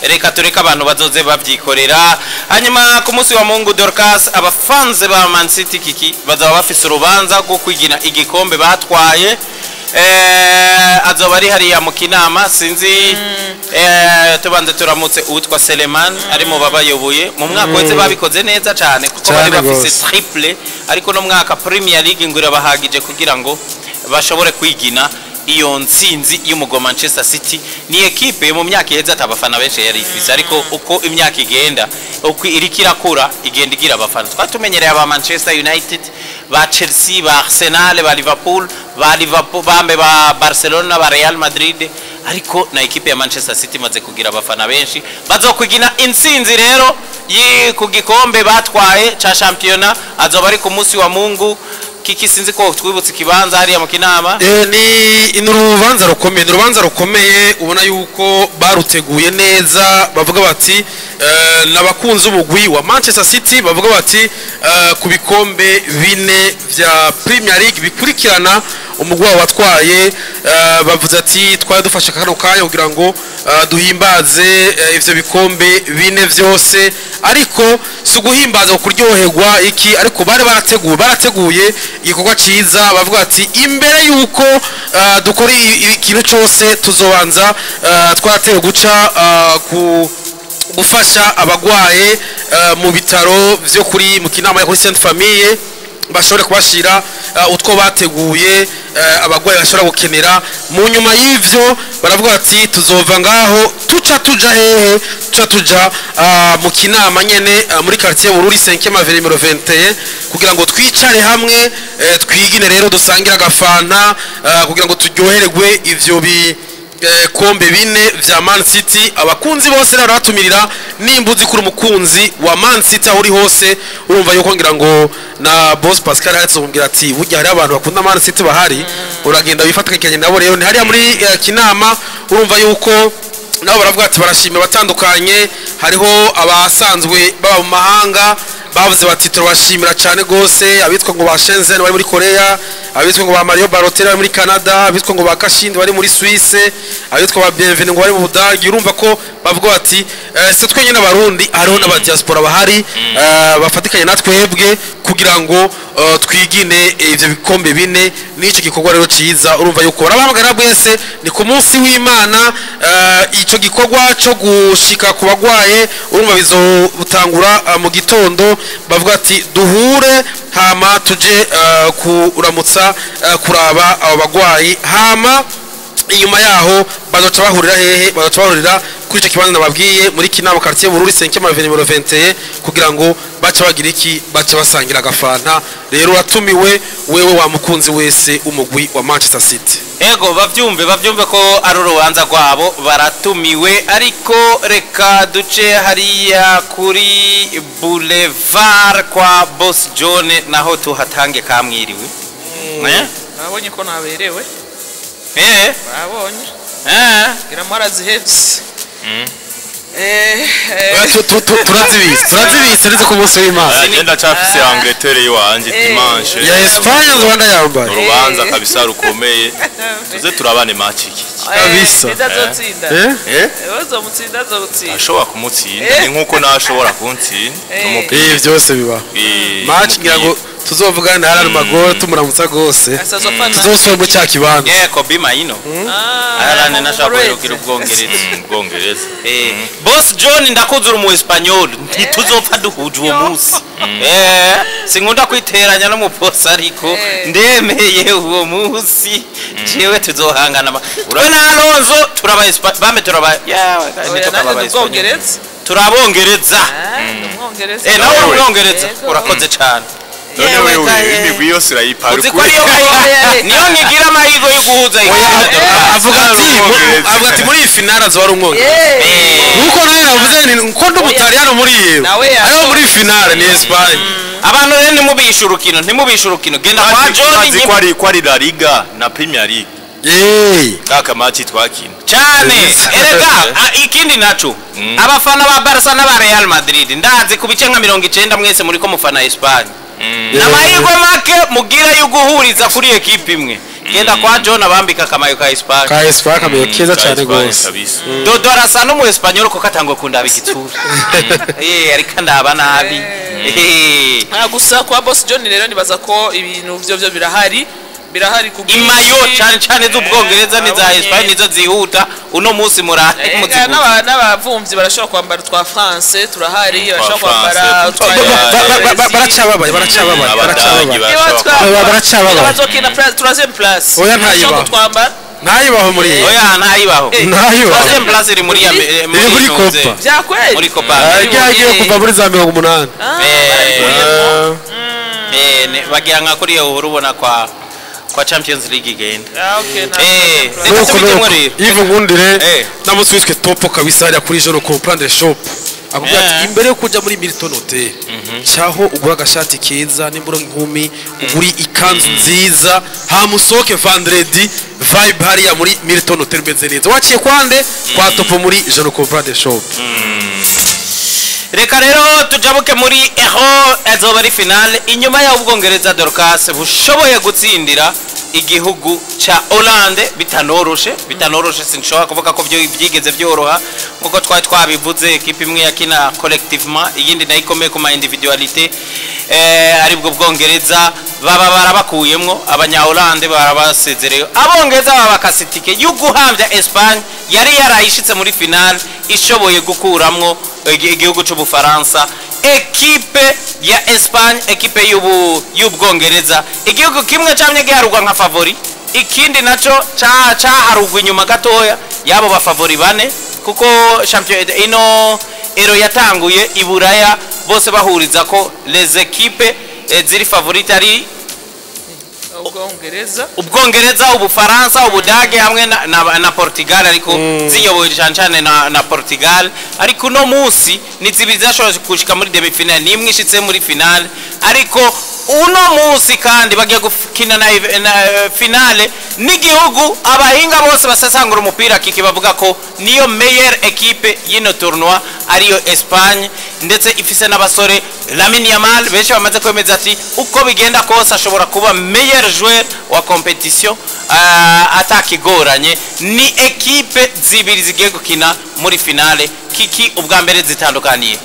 reka tureka abantu bazoze babyikorera hanyuma ku munsi wa Mungu Dorcas abafanze ba Man City kiki bazaba bafise urubanza rwo kwigina igikombe batwaye azoba ari hariya mu Kinama sinzi tubanze turamutse uwitwa Seleman ari mu babayoboye mu mwaka wese babikoze neza cyane kuko bari bafise triple ariko no mwaka Premier League ngura bahagije kugira ngo bashobore kwigina iyo ntsinzi y'umugo Manchester City ni equipe mu myaka iheze atabafana benshi yari ifise ariko uko imyaka igenda uko irikirakura igenda igira abafana twatumenyereye aba Manchester United ba Chelsea ba Arsenal ba Liverpool bambe ba Barcelona ba Real Madrid ariko na equipe ya Manchester City maze kugira abafana benshi bazokwigina intsinzi rero ku gikombe batwaye cha championnat azoba ari ku munsi wa Mungu kiki sinzi ko twibutse kibanza hariya mu Kinama ni urubanza rukomeye ubona yuko baruteguye neza bavuga bati nabakunze ubugwi wa Manchester City bavuga bati ku bikombe 4 vya Premier League bikurikirana umugwa watwaye bavuze ati twari dufasha kano kanya kugira ngo duhimbaze ivyo bikombe 4 vyose ariko suguhimbaza kuryoherwa iki ariko barateguye igikorwa ciza bavuga ati imbere yuko dukora ikintu cyose tuzobanza twateye guca ku gufasha abagwaye mu bitaro vyo kuri mu Kinama ya kuri Sainte Famille bashobore kubashira utwo bateguye abagwaye bashobora gukenera mu nyuma y'ivyo baravuga ati tuzova ngaho tuja hehe tuja mu Kinama nyene muri quartier Bururi 5e avenue 21 kugira ngo twicare hamwe twigine rero dusangira agafanta kugira ngo turyohererwe ivyo kombe bine vya Man City. Abakunzi bose rero batumirira nimbuzi kuri umukunzi wa Man City aho uri hose urumva yuko ngira ngo na boss Pascal yatsubwira ati burya hari abantu bakunda Man City bahari uragenda wifatikanye nabo rero ni hariya muri Kinama urumva yuko nabo baravuga ati barashimye batandukanye hariho abasanzwe baba mu mahanga bavuze bati turabashimira cyane gose abitwa ngo ba Shenzhen bari muri Korea abitwa ngo ba Mario Balotelli bari muri Canada abitwa ngo ba Kashindi bari muri Suisse abitwa ba Bienvenue ngo bari mu Budagi urumva ko bavuga bati se twenye n'abarundi hariho n'aba diaspora bahari bafatikanye natwebwe kugira ngo twigine ivyo bikombe bine n'ico gikorwa rero ciza urumva yuko barabahamagara bwese ni ku munsi w'Imana ico gikorwa cyo gushika ku bagwaye urumva bizotangura mu gitondo bavuga ati duhure hama tuje kuramutsa kuraba abo bagwayi hama inyuma yaho bazoca bahurira hehe bazoca bahurira kuri ico kibanza nababwiye muri Kinama quartier Bururi 5 avenue numero 21 kugira ngo baca bagira iki baca basangira agafanta rero uratumiwe wewe wa mukunzi wese umugwi wa Manchester City ego bavyumve ko ari urubanza rwabo baratumiwe ariko reka duce hariya kuri boulevard kwa Boss John naho tuhatange kamwiriwe nabonye ko naberewe babonye iramara zihetse turazibise ndetse ku munsi w'Imana agenda cyafise Angleterre yiwanje dimanche ya Espagne Rwanda yambaye urubanza kabisa rukomeye tuze turabane match iki kabisa ndazotsinda bazomutsinda azotsinda ashobora kumutsinda ni nkuko nashobora kuntsinda n'umupira byose biba match ngira ngo tuzovugana na Alan Magoro tumuramutsa gose tuzosoma mu cya kibanza Kobe Maino Alan nashobora kugira ubwongereza Boss John ndakuzura mu Espanyol ntituzopfa duhuje uwo munsi sinkunda kwiteranya no mu boss ariko ndemeye uwo munsi jewe tuzohangana we na Alonso turaba bambe turaba turabongereza nawe umwongereza urakoze cyane imigwi yose urayiparuka niyo nkigira amahigo yo guhuza avuga ati muri finale azaba umwongereza nuko nawe navuze ni ko ndumutariyano muri yewe ayo muri finale ni Espagne abantu rero ntimubishurukino genda kwa John ko ari La Liga na Premier League kaka match twakina cyane erega ikindi naco abafana ba Barca na ba Real Madrid ndazi kubice nka 90 mwese muri ko mufana Espagne n'amahirwe make mugira yo guhuriza kuri ekipe imwe genda kwa John abambika kamayo ka Espagne kamayo keza cyane gose Dodo arasa no mu Espanyol ko katangwa kundaba igitsura ariko ndaba nabi gusa kwa Boss John rero nibaza ko ibintu byo birahari ku imayo cyane z'ubwongereza niza Espagne nizo zihuta uno munsi murahari n'abavumvyi barashobora kwambara twa France turahari barashobora kwambara baracababaye bazokina 3e place oya ntayibaho muri oya ntayibaho 3e place iri muri Copa byakweli muri Copa yagiye kuva muri za 180 bagira nka kuri yo urubona kwa Champions League igenda Yves Ngundire namuswiswe topo kabisa hariya kuri Jean Comprendre Shop akubwira ati imbere yo kuja muri Milton Hotel cyaho ugura agashati keza n'imburo nkumi uguri ikanzu nziza hamusoke vendredi vibe hariya muri Milton Hotel meze neza waciye kwande kwa topo muri Jean Comprendre Shop reka rero tujabuke muri eho azoba ari finale inyuma ya ubwongereza Dorcas bushoboye gutsindira igihugu cha Hollande bitanoroshe sinshobora kuvuga ko byigeze byoroha kuko twabivuze equipe imwe yakina collectivement iyindi nayo ikomeye ku ma individualité aribwo bwongereza baba barabakuyemwo abanya Hollande barabasezereye abongereza babakasitike y'uguhamvya Espagne yari yarayishitse muri finale ishoboye gukuramwo igihugu cy'Ubufaransa equipe ya Espagne equipe y'ubwongereza igihugu kimwe cyamye giharugwa nka favori ikindi naco caharugwa inyuma gatoya yabo ba favori bane kuko champion ino ero yatanguye iburaya bose bahuriza ko les équipes ziri favorite ari ubwongereza ubufaransa ubudage hamwe na Portugal ariko ziyoboye cyane na Portugal ariko uno munsi ni zibiri zashobora gushika muri demi finale nimwe ishitse muri finale ariko uno munsi kandi bagiye gukina na finale n'igihugu abahinga bose basasangura umupira kiki bavuga ko niyo meilleure équipe y'ino tournoi ariyo Espagne ndetse ifise n'abasore Lamine Yamal benshi bamaze kwemeza ati uko bigenda kose ashobora kuba meilleur joueur wa competition atakigoranye ni equipe zibiri zigiye gukina muri finale kiki ubwa mbere zitandukaniye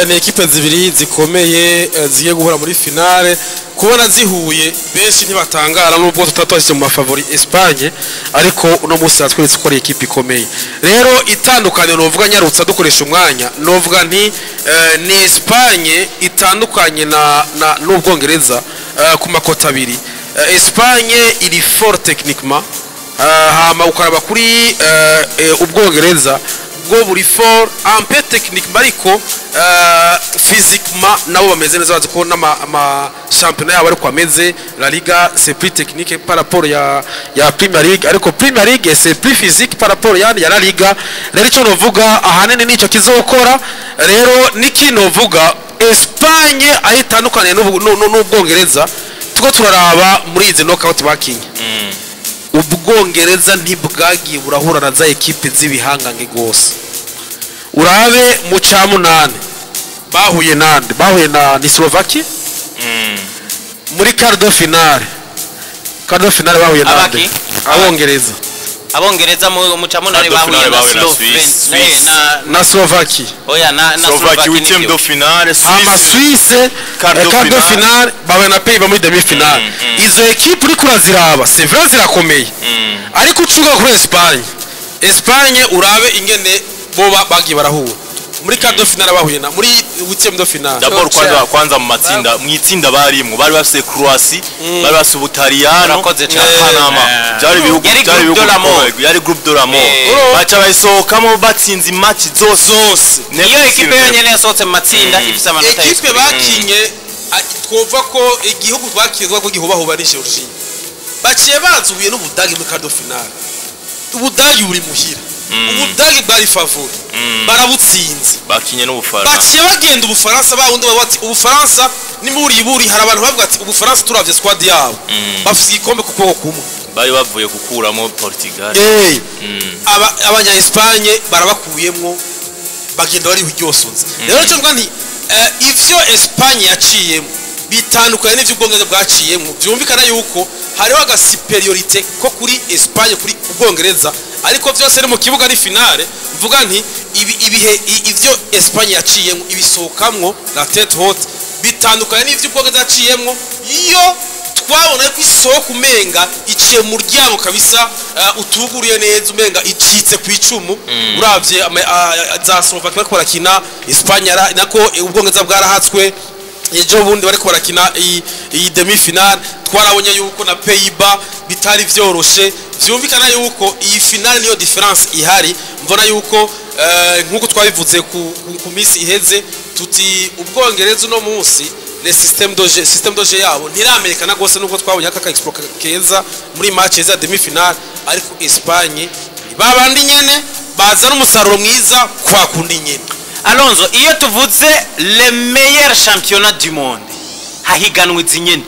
ni ekipe zibiri zikomeye zigiye guhura muri finale kubona zihuye benshi ntibatangara nubwo tutatwashyize mu mafavori Espagne ariko uno munsi yatweretse ko ari ekipe ikomeye rero itandukanye novuga nyarutsa dukoresha umwanya novuga nti ni Espagne itandukanye na n'ubwongereza ku makota abiri Espagne iri fort techniquement hama ukaraba kuri ubwongereza bwo buri fort un peu technique bariko physiquement nabo bameze neza bazi ko n'ama championnat yabo ariko ameze La Liga c'est plus technique par rapport ya Premier League ariko Premier League c'est plus physique par rapport ya La Liga rero cyo novuga ahanene nico kizokora rero nikino vuga Espagne ahitandukanye n'ubwongereza tuko turaraba muri izi knockout bakinye ubwongereza ntibwagiye burahura na za ekipe z'ibihangange gose urabe mu camunane bahuye na Slovakia muri quart de finale bahuye nande abongereza mu camunane bahuye na Slovakia oya na Slovakia huitième de finale ama Suisse quart de finale bahuye na Pays muri demi finale izo ekipe uri kuraziraba c'est vrai zirakomeye ariko ucuga kuri Espagne urabe ingene bo bagiye barahura muri quart de finale bahuye na muri huitième de finale d'abord kwanza mu matsinda mu itsinda barimwe bari bafite Croatie bari bafite Ubutaliyano Panama byari bihugu yari groupe de la mort bacha bayisohokamo batsinze match zose niyo ekipe yonyene yasohotse mu matsinda ifite amanota ekipe bakinye twova ko igihugu bakizwa ko gihubahubanishe urushinge baciye bazubiye n'Ubudage muri quart de finale Ubudage buri muhira Ubudage bari favori barabutsinze bakinye n'Ubufaransa baciye bagenda Ubufaransa bawundi bati Ubufaransa nimuri hari abantu bavuga ati Ubufaransa turavye squad yabo bafite igikombe ku kuboko kumwe bari bavuye gukuramo Portugal abanya Espagne barabakuyemwo bagenda bari hujyosonze rero cyo ngani ivyo Espagne yaciyemo bitandukanye n'ivyo Ubwongereza bwaciyemo byumvikana yuko hariho aga superiorité ko kuri Espagne kuri Ubwongereza ariko byose ni mu kibuga ni finale mvuga nti ibihe ivyo Espagne yaciyemo ibisokamwo la tête haute bitandukanye n'ivyo Ubwongereza yaciyemo iyo twabona ko isoko umenga iciye mu ryabo kabisa utuguriye neza umenga icitse ku icumu uravye za Slovakia bariko barakina Espagne nako Ubwongereza bwarahatswe ejo bundi bariko barakina iyi demi finale twarabonye yuko na Pays-Bas bitari vyoroshe vyumvikana yuko iyi finale niyo difference ihari mvona yuko nkuko twabivuze ku misi iheze tuti Ubwongereza no munsi le système de jeu yabo ntiramerikana gose nuko twabonye aka exploit keza muri match za demi finale ariko Espagne babandi nyene baza n'umusaruro mwiza kwa kundi nyene Alonso iyo tuvuze le meilleur championnat du monde hahiganwa izinyene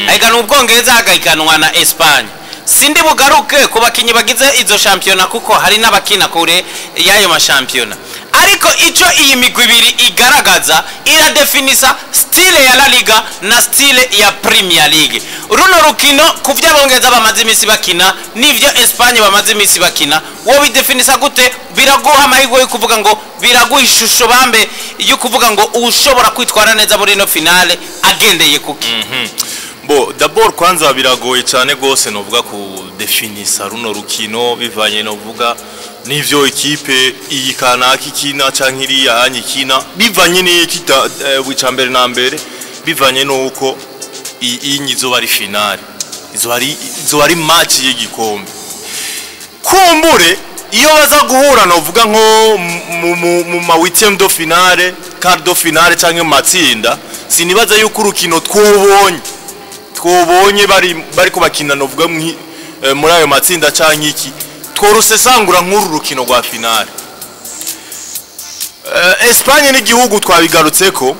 hahiganwa Ubwongereza hagahiganwa na Espagne sindi bugaruke ku bakinyi bagize izo championnat kuko hari n'abakina kure yayo ma championnat ariko ico iyi migwi ibiri igaragaza iradefinisa style ya La Liga na style ya Premier League runo rukino kuvya Abongereza bamaze imisi bakina nivyo Espagne bamaze imisi bakina wo bidefinisa gute biraguha amahirwe yo kuvuga ngo biraguha ishusho bambe yo kuvuga ngo ushobora kwitwara neza muri no finale agendeye kuki bo d'abord kwanza biragoye cyane gose novuga ku definisa runo rukino bivanye novuga nivyo ekipe iyi kanaka ikina canke iriya anyikina bivanye n'ikita wicambere na mbere bivanye nuko iyi izo bari finale izo bari match y'igikombe kumbure iyo baza guhura novuga nko mu ma huitième de finale quart de finale canke matsinda sinibaza yuko urukino twobonye twobonye bari kubakina novuga muri ayo matsinda canke iki tworusesangura nk'uru rukino rwa finale. Espagne ni gihugu twabigarutseko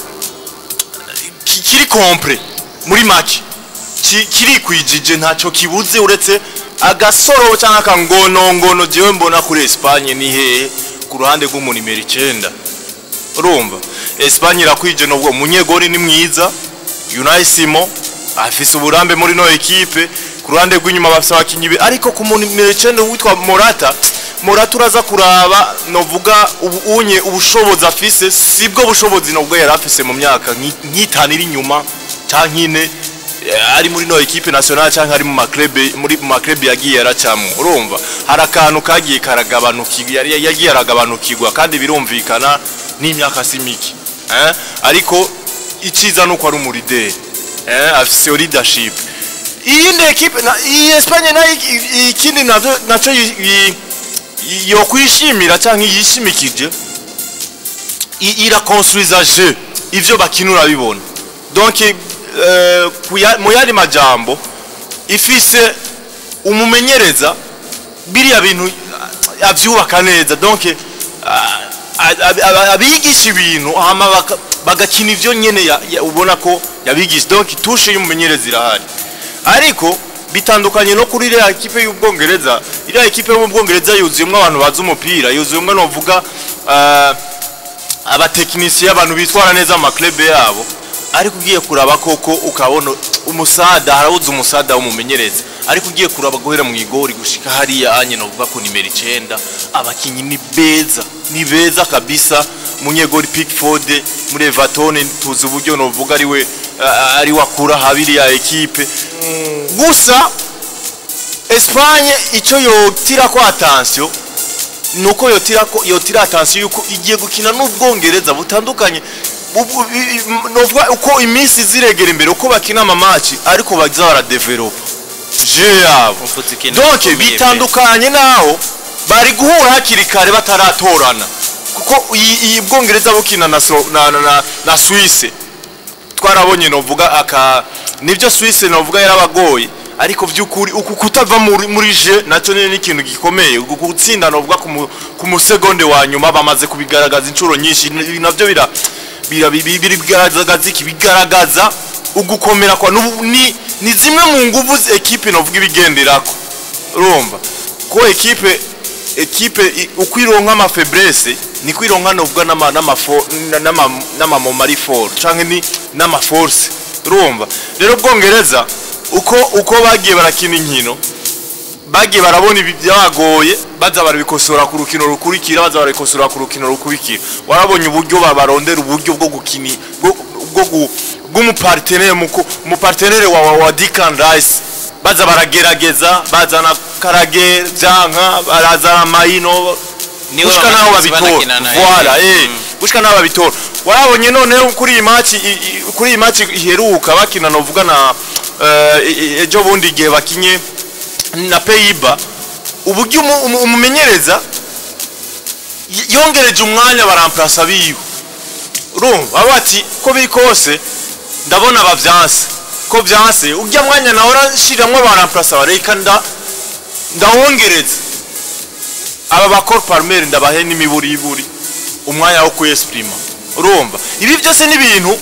kiri complet muri make kiri kwijije ntaco kibuze uretse agasoro cyangwa akangono jewe mbona kuri Espagne ni hehe ku ruhande rw'umuntu nimero 9 urumva Espagne irakwije nubwo munyegori ni mwiza Unaisimo afise uburambe muri no equipe ku ruhande rw'inyuma bafise abakinyi ariko ku muntu nimero 9 witwa Morata uraza kuraba novuga unye ubushobozi afise sibwo bushobozi nubwo yari afise mu myaka nk'itanu iri nyuma cankine ari muri no equipe nationale cyangwa ari mu maklub yagiye yaracamo urumva harakantu kagiye karagabanukirwa yagiye aragabanukirwa kandi birumvikana n'imyaka simiki ariko iciza nuko ari umurideri afise leadership iyindi equipe iyi Espagne na ikindi naco yo kwishimira cyangwa yishimikije ira construire jeu ivyo bakinura bibona donc mu yandi majambo ifise umumenyereza biriya bintu avyubaka neza donc abigisha ibintu hama bagakina ivyo nyene ubona ko yabigisha donc tushe y'umumenyereza irahari ariko bitandukanye no kuri iriya ekipe y'Ubwongereza. Iriya ekipe y'Ubwongereza yuzuyemwe abantu bazi umupira yuzuyemwe novuga abatekinisiye abantu bitwara neza mu maklub yabo ariko ugiye kuraba koko ukabona umusada harawuza umusada w'umumenyereza ariko ugiye kuraba guhera mu igori gushika hariya anye novuga ko nimero 9 abakinyi ni beza kabisa munyegori Pickford muri Everton tuzi uburyo novuga ari wakura habiri ya ekipe gusa Espagne ico yotira ko attention nuko yotira attention yuko igiye gukina n'Ubwongereza butandukanye novuga uko iminsi ziregera imbere uko bakina ama match ariko baza bara develop je yabo donc bitandukanye naho bari guhura hakiri kare bataratorana kuko iyi Bwongereza bukina na Suisse twarabonye novuga nivyo Suisse novuga yarabagoye ariko vyukuri uku kutava muri je naco ni ikintu gikomeye gutsinda novuga ku musegonde wa nyuma bamaze kubigaragaza incuro nyinshi navyo bigaragaza ugukomera kwa ni zimwe mu nguvu equipe novuga ibigenderako urumva ko equipe ukwironka ama faiblesse ni kwironka novuga n'amamomari fort canke ni n'ama force urumva rero Bwongereza uko bagiye barakina inkino bagiye barabona ibyagoye baza barabikosora ku rukino rukurikira baza barabikosora ku rukino rukurikira warabonye uburyo babarondera uburyo bwo gukini bw'umupartenere wa Declan Rice baza baragerageza baza na Carragher byanka barazana Maino gushika naho babitora voilà gushika naho babitora warabonye none kuri iyi match iheruka bakina novuga na ejo bundi gihe bakinye na Pays-Bas uburyo umumenyereza yongereje umwanya baramplasa biyo urumva abati ko biri kose ndabona bavyanse ko vyanse ujya mwanya naho shiramwe baramplasa bareka ndawongereza aba bakor Palmer ndabahe n'imiburi umwanya wo kwesprima urumva ibi byose ni ibintu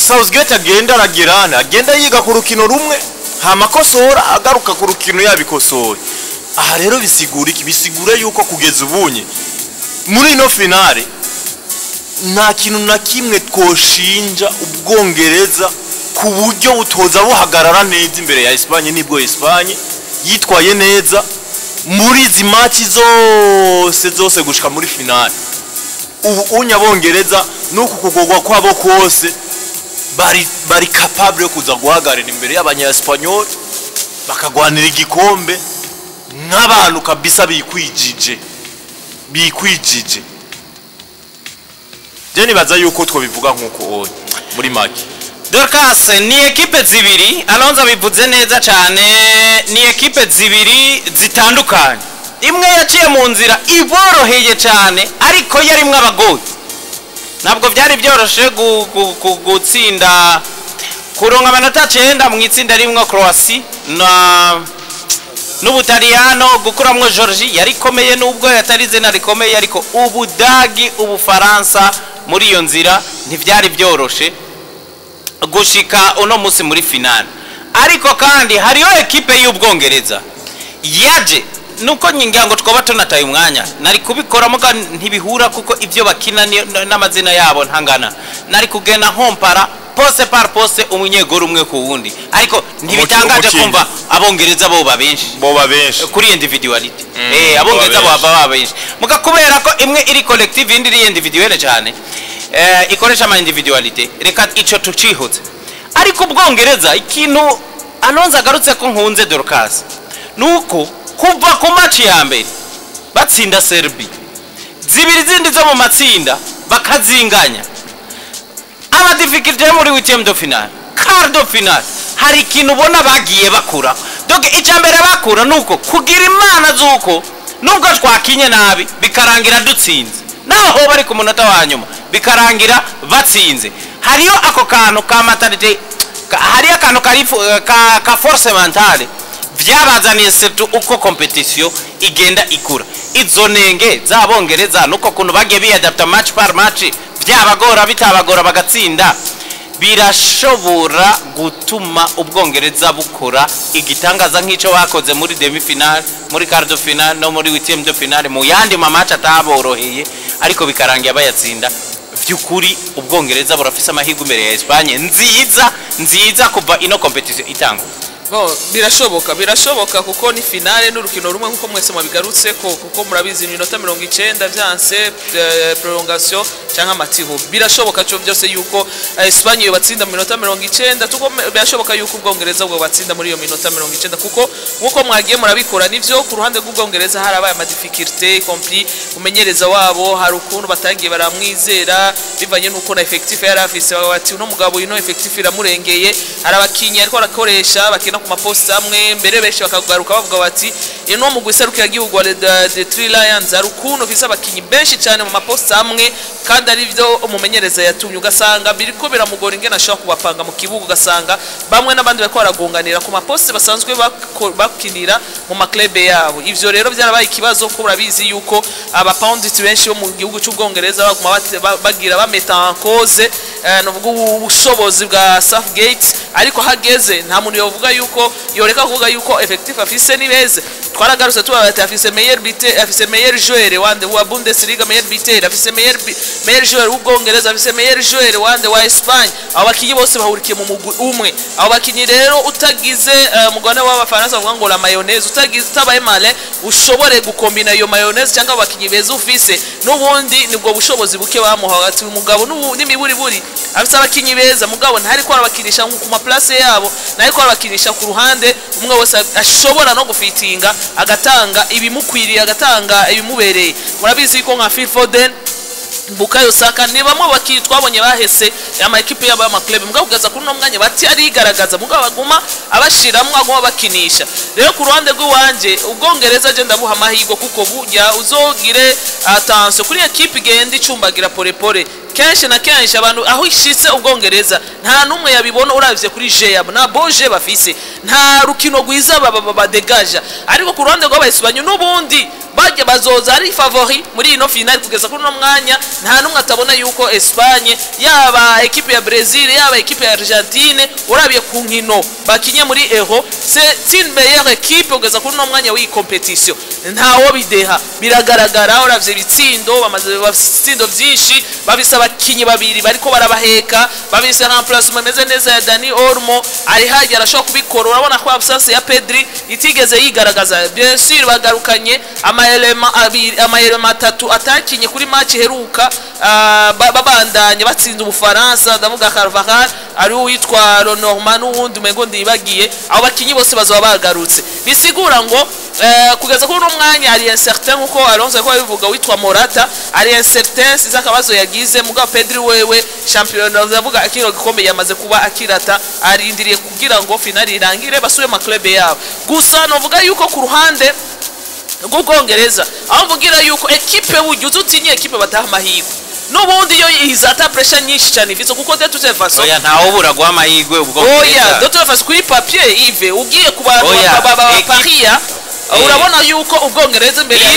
Southgate agenda yiga ku rukino rumwe hamakosora agaruka ku rukino yabikosoye aha rero bisigura yuko kugeza ubunye muri no finale nta kintu na kimwe twoshinja Ubwongereza ku buryo butoza buhagarara neza imbere ya Espagne nibwo Espagne yitwaye neza muri izi match zose gushika muri finale ubu unyabongereza nuko kugogwa kwabo kose bari capable yo kuza guhagarira imbere y'abanya-Espanyol bakagwanira igikombe n'abantu kabisa bikwijije je nibaza yuko twobivuga nkuko muri make Dorcas ni ekipe zibiri Alonso bivuze neza cyane ni ekipe zibiri zitandukanye imwe yaciye mu nzira iboroheye cyane ariko yarimwe abagoye ntabwo byari byoroshe gutsinda kuronka amanota 9 mu itsinda rimwe Croatia n'Ubutaliyano gukuramwo Georgie yari komeye nubwo yatarize na rikomeye ariko Ubudagi Ubufaransa muri iyo nzira ntivyari byoroshe gushika uno musi muri finale ariko kandi hariyo ekipe y'Ubwongereza yaje nuko nyingira ngo twoba tunataye umwanya nari kubikora muga ntibihura kuko ivyo bakina n'amazina yabo ntangana nari kugena hompara poste par poste umunyegoro umwe ku wundi ariko ntibitangaje kumva abongereza bo babenshi kuri individuality abongereza bo baba benshi muga kubera ko imwe iri collective indi iri individuelle cyane ikoresha ama individuality reka ico tucihutse ariko Ubwongereza ikintu Alonso agarutse ko nkunze Dorcas nuko kuva ku match ya mbere batsinda Serbia zibiri zindi zo mu matsinda bakazinganya aba difficulty muri huitième de finale quart de finale hari ikintu ubona bagiye bakura donc icambere bakura nuko kugira imana zuko nubwo twakinye nabi bikarangira dutsinze naho bari ku munota wa nyuma bikarangira batsinze hariyo ako kantu ka mentality hariyo akantu ka force mentale vyabazaniye setu uko competition igenda ikura izo nenge zabongereza nuko kuntu bagiye biadapta match par match byabagora bitabagora bagatsinda birashobora gutuma Ubwongereza bukora igitangaza nk'ico bakoze muri demi finale muri quart de finale no muri huitième de finale mu yandi match ataboroheye ariko bikarangiye bayatsinda byukuri Ubwongereza burafise amahirwe imbere ya Espagne nziza kuva ino competition itangwa birashoboka kuko ni finale n'urukino rumwe nkuko mwese mwabigarutse kuko murabizi minota 90 vyanse prolongation cyangwa amatiho birashoboka cyo byose yuko Espagne yo batsinda minota 90 tuko birashoboka yuko Ubwongereza bwo batsinda muri iyo minota 90 kuko nkuko mwagiye murabikora nivyo ku ruhande rw'Ubwongereza harabaye ama difficulté compli umenyereza wabo hari ukuntu batangiye baramwizera bivanye nuko na effectif yari afise bati uno mugabo ino effectif iramurengeye arabakinyi ariko arakoresha bakina ku maposta amwe mbere beshe bakagaruka bavuga bati ino mu guserukira gihugu wa the Three Lions arukuno fisa bakinyi benshi cyane mu maposta amwe kandi ari byo umumenyereza yatumye ugasanga biriko biramugora ingena ashaka kubapanga mu kibuga ugasanga bamwe n'abandi bako baragonganira ku maposte basanzwe bakinira mu maklebe yabo ivyo rero byarabaye ikibazo ko urabizi yuko aba pundits benshi bo mu gihugu cy'Ubwongereza baguma bagira bameta en cause n'ubwo ubushobozi bwa Southgate ariko hageze nta muntu yovuga yuko yoreka kuvuga yuko effectif afise ni beze twaragarutse tubabate afise meilleur joueur wande wa Bundesliga meilleur buteur afise meilleur joueur w'Ubwongereza afise meilleur joueur wande wa Espagne abo bakinyi bose bahurikiye mu mugwi umwe abo bakinyi rero utagize mugwane w'abafaransa bavuga ngo la mayonnaise utagize tabaye male ushobore gukombina iyo mayonnaise cyangwa abakinyi beza ufise n'ubundi nibwo bushobozi buke bamuha hagati umugabo n'imiburi buri afise abakinyi beza mugabo ntari ko arabakinisha ku ma place yabo nari ko arabakinisha ku ruhande umwe wese ashobora no gufitinga agatanga ibimukwiriye agatanga ibimubereye murabizi ko nka Phil Foden Bukayo Saka ni bamwe bakitwabonye bahese ama equipe yaba ama club mbwa kugaza kuri no mwanya bati ari igaragaza mbwa baguma abashiramwe aguma bakinisha rero ku ruhande rw'iwanje Ubwongereza je ndabuha amahigo kuko burya uzogire attention kuri equipe igenda icumbagira pole kenshi na kenshi abantu aho ishitse Ubwongereza nta numwe yabibona uravye kuri Jeyab na Boje bafise nta rukino gwiza badegaja ariko ku ruhande rw'abayisbanyo n'ubundi bajye bazoza ari favori muri ino finale kugeza kuri no mwanya nta numwe atabona yuko Espagne yaba equipe ya Brazil yaba equipe ya Argentine urabiye ku nkino bakinye muri Euro c'est une meilleure équipe kugeza kuri no mwanya w'i competition ntawo bideha biragaragara uravye bitsindo bamaze bitsindo byinshi babisa abakinyi babiri bariko barabaheka babise remplacement meze neza ya Dani Olmo ari haje arashobora kubikora urabona ko absence ya Pedri itigeze yigaragaza bien sûr bagarukanye amaelema atatu atakinye kuri match heruka babandanye batsinda Ubufaransa ndavuga Carvajal ari witwa Lenormand n'uwundi mego ndibagiye abo bakinyi bose bazoba bagarutse bisigura ngo kugeza kuri umwanya ari incertain uko Alonso ko bivuga witwa Morata ari incertain sizakabazo yagize mugabo Pedri wewe champion ndavuga akiro gikombe yamaze kuba akirata arindiriye kugira ngo finali irangire basuye ma club yabo gusa novuga yuko ku ruhande Ubwongereza aho mvugira yuko equipe bujuze utinye equipe bataha amahigo n'ubundi iyo izata pressure nyinshi cyane ifite kuko de toute façon oya ntawe ubura guha amahirwe ubwo oya de toute façon kuri papier Yves ugiye ku bantu Paris urabona yuko ubwongereza imbere ya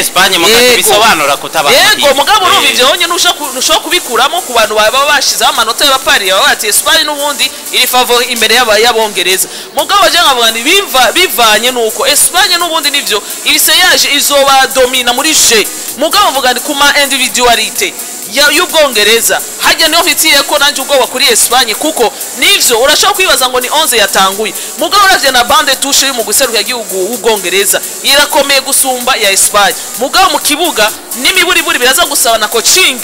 Espagne mugati bisobanura kutabana yego mugabo urumva ivyo honye nushaka kubikuramo ku bantu baba bashizeho amanota y'abapari baba bati Espagne n'ubundi iri favori imbere y'abongereza mugabo je nkavuga ni bivanye nuko Espagne n'ubundi nivyo ibiseyaje izoba domina muri je mugabo mvuga ni kuma individuality y'ubwongereza hajya niho mfitiye ko nanje ubwoba kuri Espagne kuko nivyo urashaka kwibaza ngo ni 11 yatanguye mugabo uravye na bande touche mu guseruka igihugu ubwongereza irakomeye gusumba ya Espagne mugabo mu kibuga n'imiburiburi biraza gusaba na coaching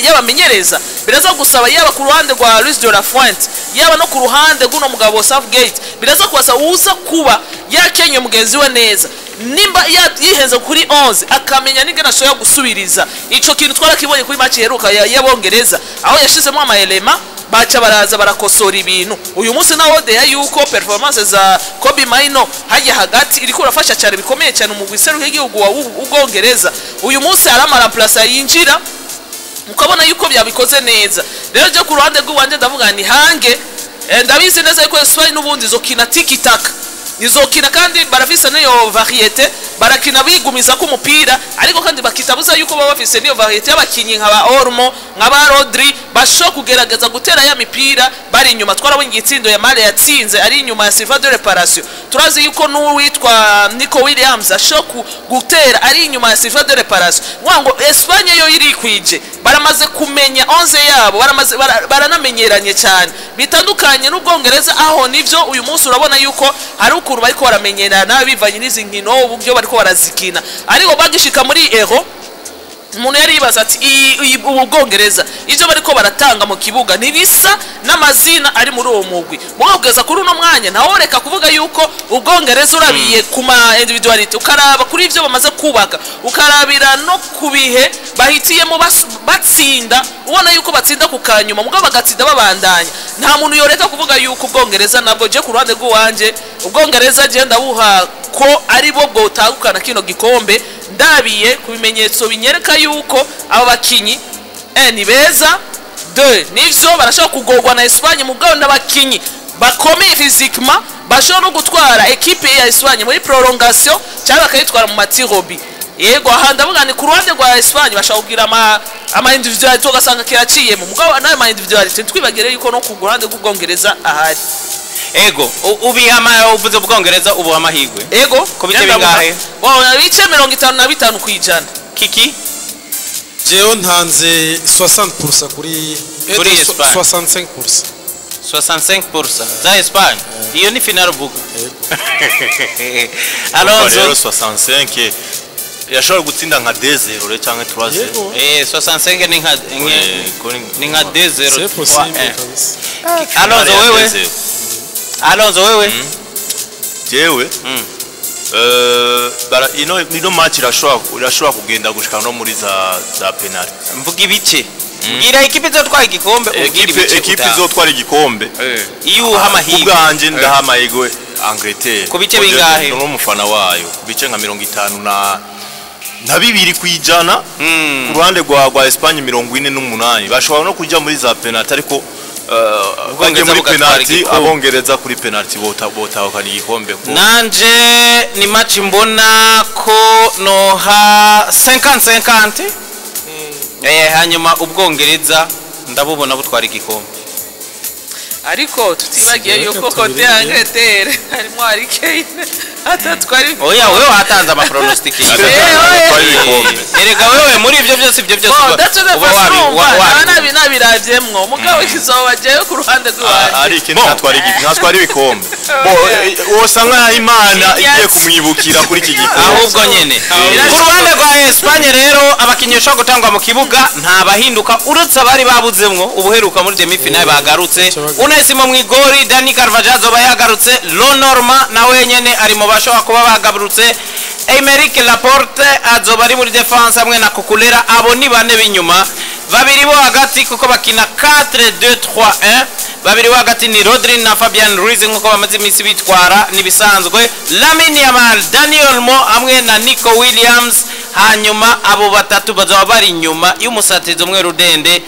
y'abamenyereza biraza gusaba yaba ku ruhande rwa Luis de la Fuente yaba no ku ruhande guno mugabo Southgate biraza kubasa uza kuba yakenye mugenzi we neza nimba yihenze kuri 11 akamenya ningana shoya gusubiriza ico kintu twarakibonye kuri match heruka y'abongereza aho yashizemo amaelema bacha baraza barakosora ibintu uyu munsi naho de yuko performance za Kobe Maino hajya hagati iriko urafasha cyane bikomeye cyane mu gwiseruka y'igihugu wa ubwongereza uyu munsi aramara place yinjira mukabona yuko byabikoze neza rero je ku ruhande rw'uwanje ndavuga ni hange ndabizi neza yuko Espagne n'ubundi zokina tiki-taka nizokina kandi barafise niyo variete barakina bigumiza ku mupira ariko kandi bakitabuza yuko baba bafise niyo variete y'abakinyi nk'aba Olmo nk'aba Rodri basho kugerageza gutera ya mipira bari inyuma twarabonye igitsindo ya Mane yatsinze ari inyuma ya Silva de Reparation turazi yuko n'uwitwa Nico Williams asho gutera ari inyuma ya Silva de Reparation ngo Espagne yo iri kwije baramaze kumenya 11 yabo baranamenyeranye cyane bitandukanye n'ubwongereza aho nivyo uyu munsi urabona yuko hari ukuru bariko baramenyerana bivanye n'izi nkino uburyo bariko barazikina ariko bagishika muri Euro umuntu yari yibaza ati ubwongereza ivyo bariko baratanga mu kibuga nibisa n'amazina ari muri uwo mugwi mugeza kuri uno mwanya ntaworeka kuvuga yuko ubwongereza urabiye kuma individuality ukaraba kuri ivyo bamaze kubaka ukarabira no kubihe bahitiyemo batsinda ubona yuko batsinda kukanyuma mugabo bagatsinda babandanya nta muntu yoreka kuvuga yuko ubwongereza nabwo je ku ruhande rw'uwanje ubwongereza je ndabuha ko ari bo bwotagukana kino gikombe ndabiye kubimenyetso binyereka yuko aba bakinyi ni beza de nivyo barashaka kugorwa na Espagne mugabo n'abakinyi bakomeye physiquement bashobora no gutwara equipe ya Espagne muri prolongation cyangwa bakayitwara mu matirobi yego aha ndavuga ni ku ruhande rwa Espagne bashaka kugira ama individuality ugasanga kiraciyemo mugabo nayo ama individuality twibagire yuko no ku ruhande rw'ubwongereza ahari ego ubihama uvuze ubwongereza ubu amahigwe ego ko bite bingahe bice 55 kwijana kiki jewe ntanze 60% kuri Espagne 65% za Espagne iyo ni final buga Alonso 65 yashobora gutsinda nka 2-0 cyangwa 3-0 65 ni nka 2-0 Alonso wewe jewe ino match irashobora kugenda gushika no muri za penalty mvuga ibice mbwira ekipe izotwara igikombe ekipe izotwara igikombe iyo uhamahirwe ubwanje ndahamahirwe Angleterre ku bice bingahe n'umufana wayo ku bice nka 50 na bibiri kwijana ku ruhande rwa Espagne 48 bashobora no kujya muri za penalty ariko muri penalty abongereza kuri penalty botahukana igikombe nanje ni match mbona ko noha 50-50 hanyuma ubwongereza ndabubona butwara igikombe ariko tutibagiye yuko kote Angleterre harimo Harry Kane atatwari oya wewe hatanze ama pronostic erega wewe muri ivyo byose nabiravyemwo mugabo kizoba jeyo ku ruhande rw'uwanje ari ikintu ntatwara ibikombe wosanga Imana igiye kumwibukira kuri iki gikombe ahubwo nyene ku ruhande rwa Espagne rero abakinyi bashaka gutangwa mu kibuga nta bahinduka uretse abari babuzemwo ubuheruka muri demi final bagarutse Unesimo mwigori Dani Carvajal zoba yagarutse Lonorma nawe nyene ari mu bashobora kuba bagaburutse Aymeric Laporte azoba ari muri defense hamwe na Kukulera abo ni bane binyuma babiri bo hagati kuko bakina 4-2-3-1 babiri bo hagati ni Rodri na Fabian Ruiz nkuko bamaze iminsi bitwara nibisanzwe Lamine Yamal Dani Olmo hamwe na Nico Williams hanyuma abo batatu bazaba bari inyuma y'umusatirizi umwe rudende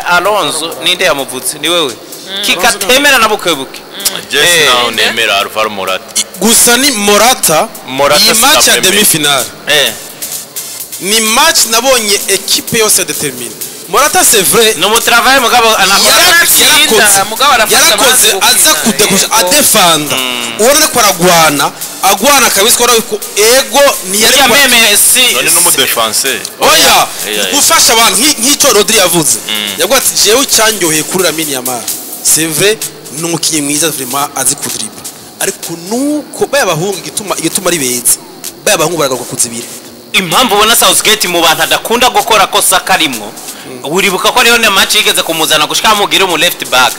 Alonso ninde yamuvutse ni wewe kikatemera na bukebuke Jesse naho nemera Alvaro Morata gusa ni Morata iyi match ya demi finale ni match nabonye equipe yose determine Morata c'est vrai no mutravaye mugabo yarakoze aza kudekusha adefanda ubona ko agwana kabisa ko ego ni yari meme si none no mu defense oya gufasha abantu nk'icyo Rodri yavuze yabwo ati jewe cyanyoheye kuri Lamine Yamal c'est vrai n'umukinyi mwiza vraiment azi kudriba ariko nuko bayabahunga igituma ari beza bayabahunga baragaruka kuzibira impamvu ubona Southgate mu bantu adakunda gukora kosa karimwo uribuka ko rero ne match yigeze kumuzana gushika mugira mu left back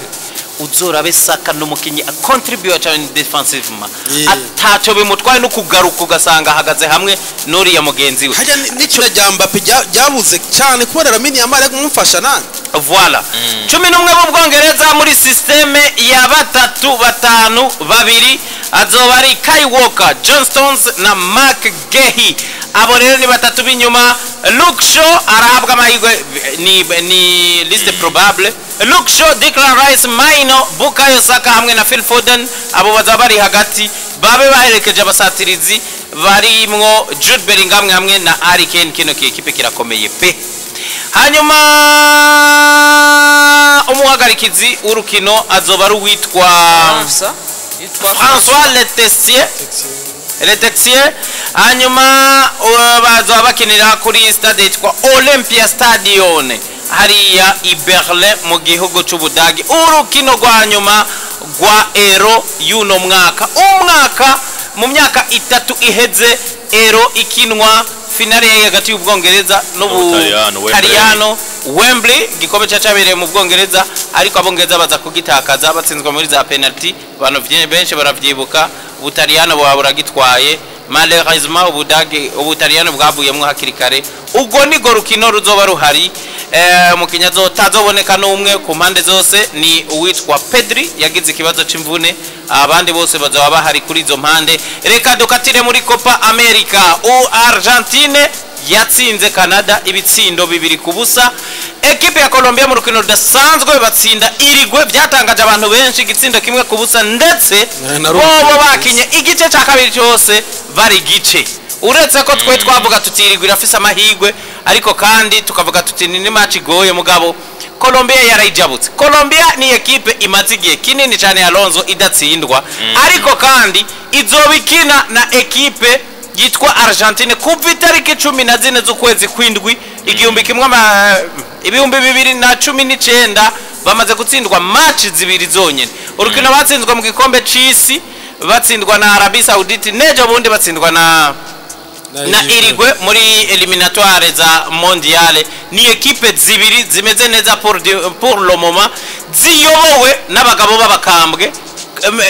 uzorabe Saka n'umukinyi contribute cyane defensivement atacho bimutwaye no kugaruka ugasanga hagaze hamwe nuri ya mugenzi we hajya n'ikina rya Mbappe byabuze cyane kubera Lamine Yamal kumufasha nani voilà 11 mu Bwongereza muri systeme ya 3-5-2 azoba ari Kai Walker, John Stones na Mark Gehi. Abo rero ni batatu binyuma. Luke Shaw arahabwa amahirwe ni liste probable. Luke Shaw, Declan Rice, Maino, Bukayo Saka hamwe na Phil Foden. Abo bazaba bari hagati babe baherekeje abasatirizi barimwo Jude Bellingham hamwe na Harry Kane. Kino kipe kirakomeye pe. Hanyuma umuhagarikizi urukino azoba ruwitwa François Letexier. Hanyuma bazoba bakinira kuri stade yitwa Olympia Stadion hariya i Berlin mu gihugu cy'Ubudagi. Urukino rwa nyuma rwa Euro y'uno mwaka mu myaka 3 iheze Euro ikinwa finale hagati y'Ubwongereza n'Ubutaliyano Wembley, gikombe cyabereye mu Bwongereza ariko abongereza baza kugitakaza batsinzwe muri za penalty. Abantu benshi baravyibuka Ubutaliyano buragitwaye malheureusement Ubutaliyano bwabuyemwe hakiri kare. Ubwo ni go rukino ruzoba ruhari mukinya zotazoboneka n'umwe ku mpande zose ni uwitwa Pedri yagize ikibazo c'imvune, abandi bose bazoba bahari kuri izo mpande. Reka dukatire muri Copa America. Argentine yatsinze Canada ibitsindo 2-0. Ekipe ya Colombia mu rukino rudasanzwe batsinda Irigwe, byatangaje abantu benshi igitsindo 1-0 ndetse bobo bakinye igice cya kabiri cyose bari gice. Uretse ko twe twavuga tutirigwe irafise amahigwe ariko kandi tukavuga tuti ni match igoye mugabo Colombia yarayijabutse. Colombia ni ekipe imaze igihe kinini cyane Alonso idatsindwa ariko kandi izobikina na ekipe yitwa Argentine kuva itariki 14 z'ukwezi kw'indwi 2019 bamaze gutsindwa match zibiri zonyene. Urukino batsinzwa mu gikombe c'isi batsindwa na Arabie Saoudite, nejo bundi batsindwa na Irigwe muri eliminatoire za mondiale. Ni ekipe zibiri zimeze neza pour le moment, ziyobowe n'abagabo b'abakambwe.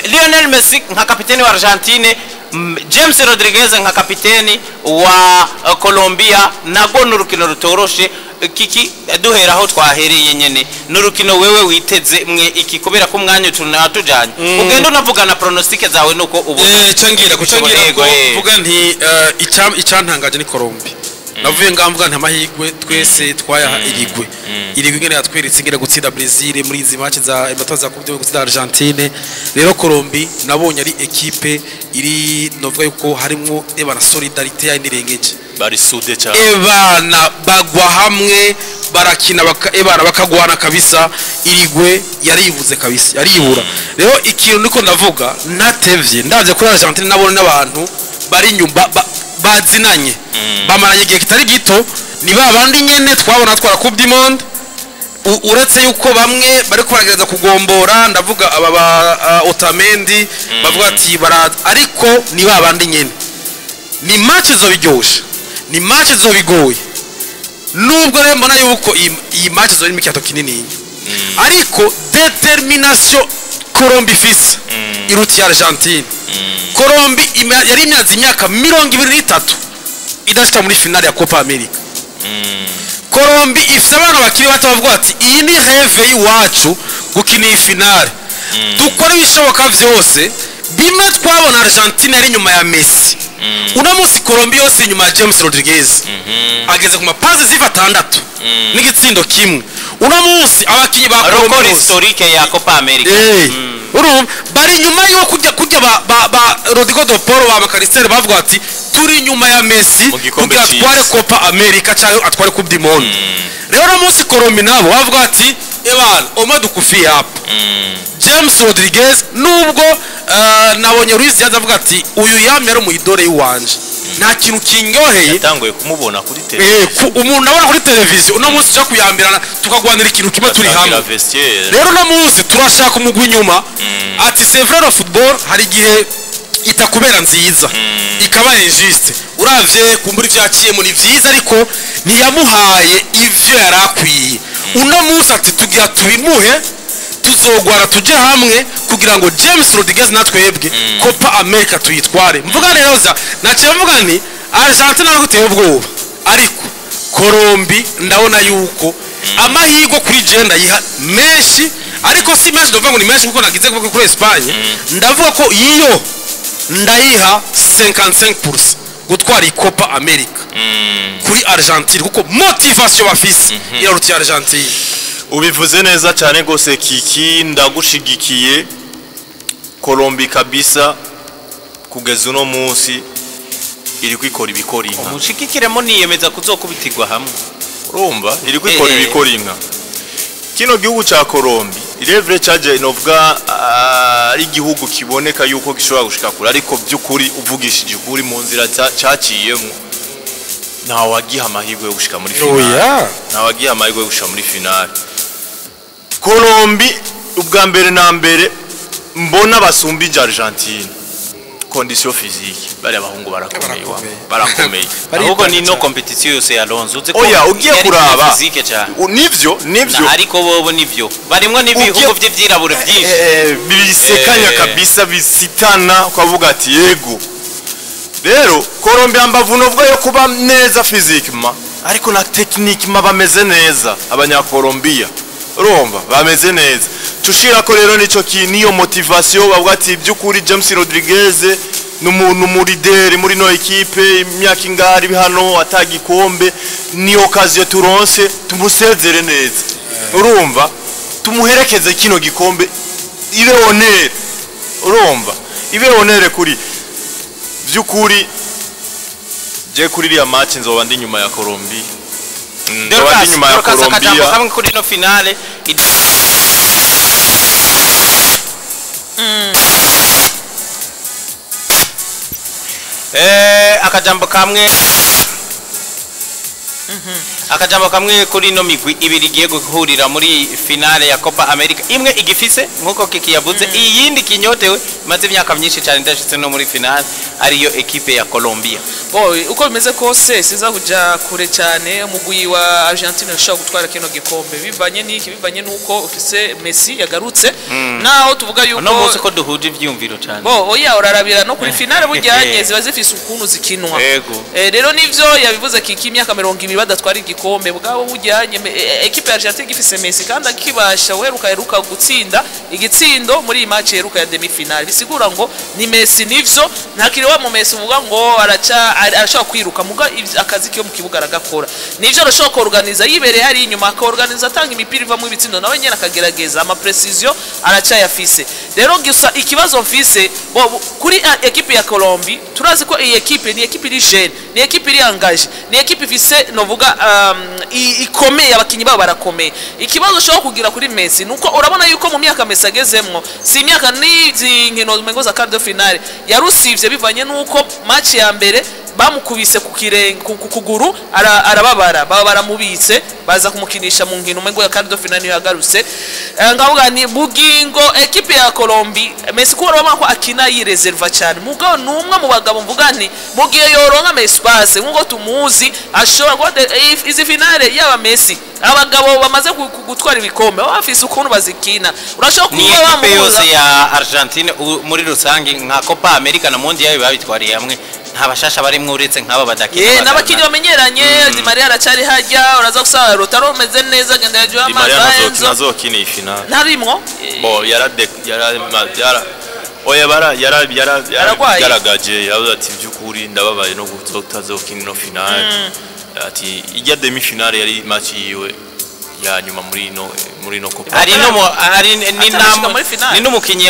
Lionel Messi nka kapiteni wa Argentine, James Rodriguez nka kapiteni wa Colombia. Nago n'urukino rutoroshe kiki duhera aho twahereye nyene n'urukino wewe witeze mwe iki kubera ko umwanya tunatujanye ugenda unavugana pronostic zawe nuko ubona cangira vuga nti icyantangaje ni Colombia navuye ngamvuga nta mahigwe twese twayaha Irigwe ngene yatweretse ingene gutsinda Brazil muri izi match za imatoza kubyo gutsinda Argentine. Rero Colombia nabonye ari equipe iri novuga yuko harimo ebana solidarité ya indirengeje bari sude cyane ebana bagwa hamwe barakina ebana bakagwana kabisa. Irigwe yaribuze kabisa yaribura. Rero ikintu niko ndavuga natevye ndavye kuri Argentine nabone n'abantu bari nyumba bazinanye bamaranye igihe kitari gito ni babandi nyene twabona twara Coupe du Monde. Uretse yuko bamwe bari kugerageza kugombora ndavuga aba Otamendi bavuga ati baraza ariko ni babandi nyene. Ni match zo biryosha, ni match zo bigoye, nubwo rero mbona yuko iyi match zo iri mikiyato kinini ariko determination Colombia ifise iruti ya Argentine. Colombia yari imyazi imyaka 23 idashika muri finale ya Copa America. Colombia ifise abantu bakiri bato bavuga ati iyi ni rêve y'iwacu gukina iyi finale. Dukora ibishoboka vyose bimwe twabona Argentine ari nyuma ya Messi uno munsi Colombia yose inyuma ya James Rodriguez ageze ku mapazi ziva 6 n'igitsindo kimwe. Uno munsi abakinyi ba Colombia historique ya Copa America bari nyuma yo kujya ba Rodrigo do Poro ba Macalister bavuga ati turi nyuma ya Messi kugira atware Copa America cyangwa atware Coupe du Monde. Rero uno munsi Colombia nabo bavuga ati ebana omadu kufi hapa James Rodriguez nubwo nabonye Luis Diaz avuga ati uyu yamera mu idore y'uwanje nta kintu kinyoheye yatanguye kumubona kuri televiziyo umuntu nabona kuri televiziyo uno munsi cyo kuyambirana tukagwanira ikintu kimwe turi hamwe. Rero uno munsi turashaka umugwi nyuma ati c'est vrai le football hari gihe itakubera nziza ikaba injuste uravye kumbura ivyaciye mu ni vyiza ariko ntiyamuhaye ivyo yarakwiye. Uno munsi ati tugira tubimuhe tuzogwara tuje hamwe kugira ngo James Rodriguez natwebwe Copa America tuyitware. Mvuga rero za nace mvuga ni Argentina nako guteye ubwoba ariko Colombia ndabona yuko amahirwe kuri genda yiha menshi ariko si menshi ndavuga ngo ni menshi kuko nagize kuvuga kuri Espagne ndavuga ko iyo ndayiha 55% gutwara Copa America kuri Argentine kuko motivation bafise iraruti Argentine. Ubivuze neza cyane gose Kiki ndagushigikiye Colombia kabisa kugeza uno munsi iri kwikora ibikora inka. Umushigikiremo niyemeza kuzokubitirwa hamwe. Urumva iri kwikora ibikora inka. Kino gihugu ca Colombia irevre caje novuga ari gihugu kiboneka yuko gishobora gushika kure ariko byukuri uvugishije kuri mu nzira caciyemo nta wagiha amahirwe yo gushika muri finale. Nta wagiha amahirwe yo gushika muri finale. Colombia ubwa mbere na mbere mbona basumbije Argentine condition physique bari abahungu barakomeye ahubwo ni no competition yose ya Alonso uze ko ugiye kuraba nivyo ariko bobo nivyo barimwe n'ibihugu by'ivyirabure byinshi bisekanya kabisa bisitana kwavuga ati yego. Rero Colombia mbavu novuga yo kuba neza physiquement ariko na techniquement bameze neza abanya-Colombia urumva bameze neza. Tushira ko rero nico niyo motivation bavuga ati byukuri James Rodriguez n'umuntu muri leader muri no equipe imyaka ingari bihano atagikombe ni occasion turonse tumusezere neza urumva tumuherekeze kino gikombe ibe honere urumva ibe honere kuri byukuri je kuri iriya match nzoba ndi nyuma ya Colombia ndoba nyuma ya Colombia kamwe kuri no finale akajambo kamwe kuri no migwi ibiri giye guhurira muri finale ya Copa America imwe igifise nkuko Kiki yavuze iyindi kinyotewe maze imyaka myinshi cyane ndashitse no muri finale ariyo equipe ya Colombia. Uko bimeze kose siza kuja kure cyane umugwi wa Argentina ushaka gutwara kino gikombe bivanye nuko ufise Messi yagarutse naho tuvuga yuko no munsi ko duhuje ivyumviro cyane oya urarabira no kuri finale bujyanye ziba zifise ukuntu zikinwa rero nivyo yabivuze Kiki imyaka 20 badatwara igikombe bwabo bujyanye equipe ya Argentina gifise Messi kandi akibasha heruka gutsinda igitsindo muri match heruka ya demi finale bisigura ngo ni Messi nivyo ntakiriwa mu Messi uvuga ngo arashaka kwiruka muga akazi kiyo mu kibuga aragakora nivyo arashaka organiza yibereye hari inyuma akaorganiza atanga imipira iva mu ibitsindo nawe nyene akagerageza ama precision aracayafise. Rero gusa ikibazo mfise kuri equipe ya Colombia turazi ko iyi equipe ni equipe iri jeune ni equipe iri engage ni equipe ifise novuga ikomeye abakinyi babo barakomeye. Ikibazo cyo kugira kuri Messi nuko urabona yuko mu myaka Messi agezemmo si imyaka nizi nkino mengo za quart de finale yarusivye bivanye nuko match ya mbere bamukubise ku kuguru arababara baba baramubitse baza kumukinisha mu nkino mengo ya quart de finale yagarutse ngavuga ni bugingo equipe ya Colombia Messi ko urabona ko akina yireserva cyane mugabo numwe mu bagabo mvuga nti mugiye yoronka Messi passe nkuko tumuzi ashobora ko izi finale yaba Messi abagabo bamaze gutwara ibikombe bafise ukuntu bazikina urashaka kuba bamuza yose ya Argentina muri rusange nka Copa America na Mondial babitwariye hamwe ntabashasha barimwe uretse nk'aba badakina n'abakinyi bamenyeranye Di Maria aracari hajya uraza gusaba Rotaro meze neza genda yaje amaza Enzo nazokina ifinale narimwo oya Aragwaye. yaragaje yavuze ati byukuri ndababaye no kutazokina no finale ati ijya demi finale yari match yiwe ya nyuma muri no Copa hari Atarashika muri finale. ni n'umukinyi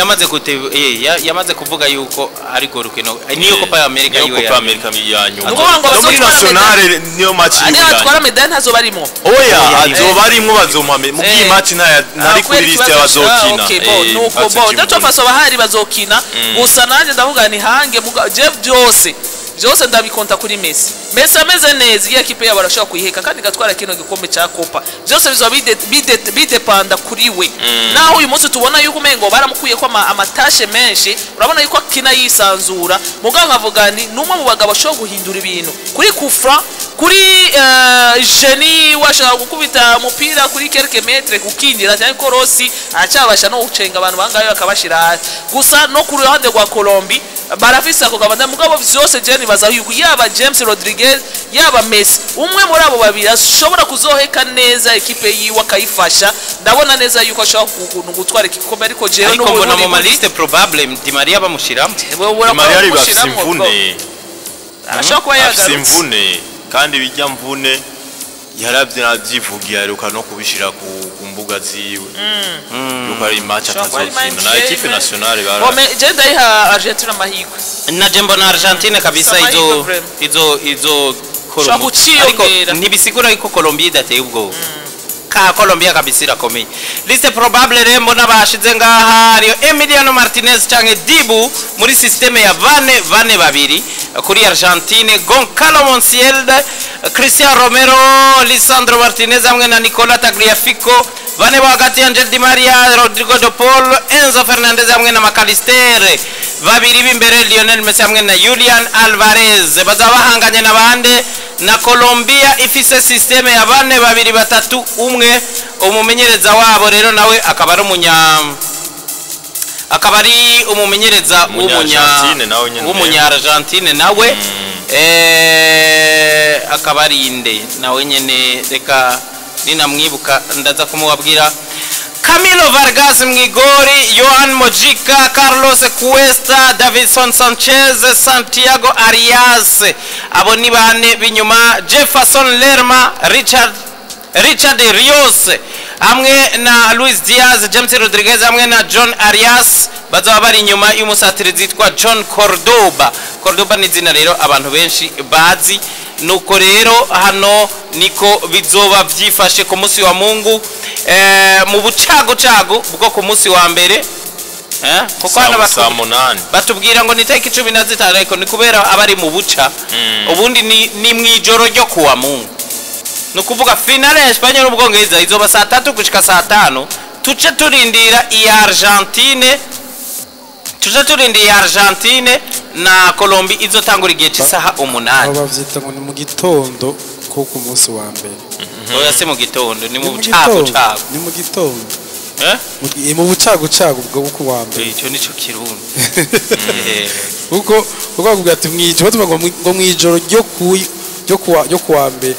yamaze kuvuga yuko ari go rukino niyo Copa ya America niyo yiwe Copa America ya nyuma Nukuvuga ngo no muri bazotwara nationale niyo match Ani yiwe atwara medali ntazo barimo. oya azobarimo bazomame mu byi match ntari kuri list y'abazokina Okay, bo nuko bo ndacho faso bahari bazokina gusa nanje ndavuga ni hange je byose ndabikonta kuri Messi ameze neza iyo equipe yabo arashaka kuyiheka kandi gatwara kino gikombe cya Copa byose bizoba bidepanda kuri we naho uyu munsi tubona yuko umengo baramukuye ko amatashe menshi urabona yuko kina yisanzura muganga nkavuga ni numwe mu bagabo bashobora guhindura ibintu kuri kufra kuri Jenny washaka gukubita umupira kuri quelques metres kukindira cyane ko Rossi acyabasha no gucenga abantu bangaye bakabashira gusa no ku ruhande rwa Colombia barafisa ko gabanda mugabo vyose Jenny baza yuko yaba James Rodriguez yaba Messi umwe muri abo babiri ashobora kuzoheka neza equipe yiwe akayifasha ndabona neza yuko ashobora gutwara igikombe ariko jewe ariko mbona mu liste probable Di Maria bamushiramo Di Maria ari bafise imvune arashobora kuba yagarutse imvune kandi bijya mvune yaravyivugiye aruka no kubishira ku mbuga ziwe yuko ari match atazokina na equipe nationale bara bome je ndayiha Argentina mahigwe na jembo na Argentina kabisa izo Colombia ariko ntibisigura yuko Colombia idateye ubwo ka Colombia kabisa irakomeye liste probable rembo nabashize ngaha ariyo Emiliano Martinez canke Dibu muri systeme ya vane babiri kuri Argentine Goncalo Montiel Cristiano Romero Lisandro Martinez hamwe na Nicola Tagliafico vane hagati Angel Di Maria Rodrigo de Paul Enzo Fernandez hamwe na McAllister babiri b'imbere Lionel Messi hamwe na Julian Alvarez bazabahanganye nabande na Colombia ifise systeme ya bane babiri batatu umwe umumenyereza wabo rero nawe akaba ari umumenyereza w'umunya Argentine nawe akaba ari inde nawe nyene reka ninamwibuka ndaza kumubabwira Camilo Vargas Migori, Johan Mojica, Carlos Cuesta, Davinson Sanchez, Santiago Arias, abo ni bane binyuma Jefferson Lerma, Richard Rios hamwe na Luis Diaz, James Rodriguez hamwe na John Arias bazaba bari inyuma y'umusatirizi yitwa John Cordoba ni zina rero abantu benshi bazi nuko rero hano niko bizoba byifashe ku munsi wa Mungu mu bucago bwo ku munsi wa mbere kuko hano batubwira ngo ni tariki 15 ariko ni kubera abari mu buca ubundi ni mwijoro ryo kuwa Mungu no kuvuga finale ya Espagne n'Ubwongereza izoba saa 3 gushika saa 5 tuce turindira Argentine na Colombia izotangura igihe cy'isaha 8 bavyita ngo ni mu gitondo ko ku munsi wa mbere oya se mu gitondo ni mu bucago ni mu gitondo mu bucago bwo ku wa mbere icyo nico kirundi uko bakubwira ati mwijoro tuvuga ngo mwijoro ryo kuwa mbere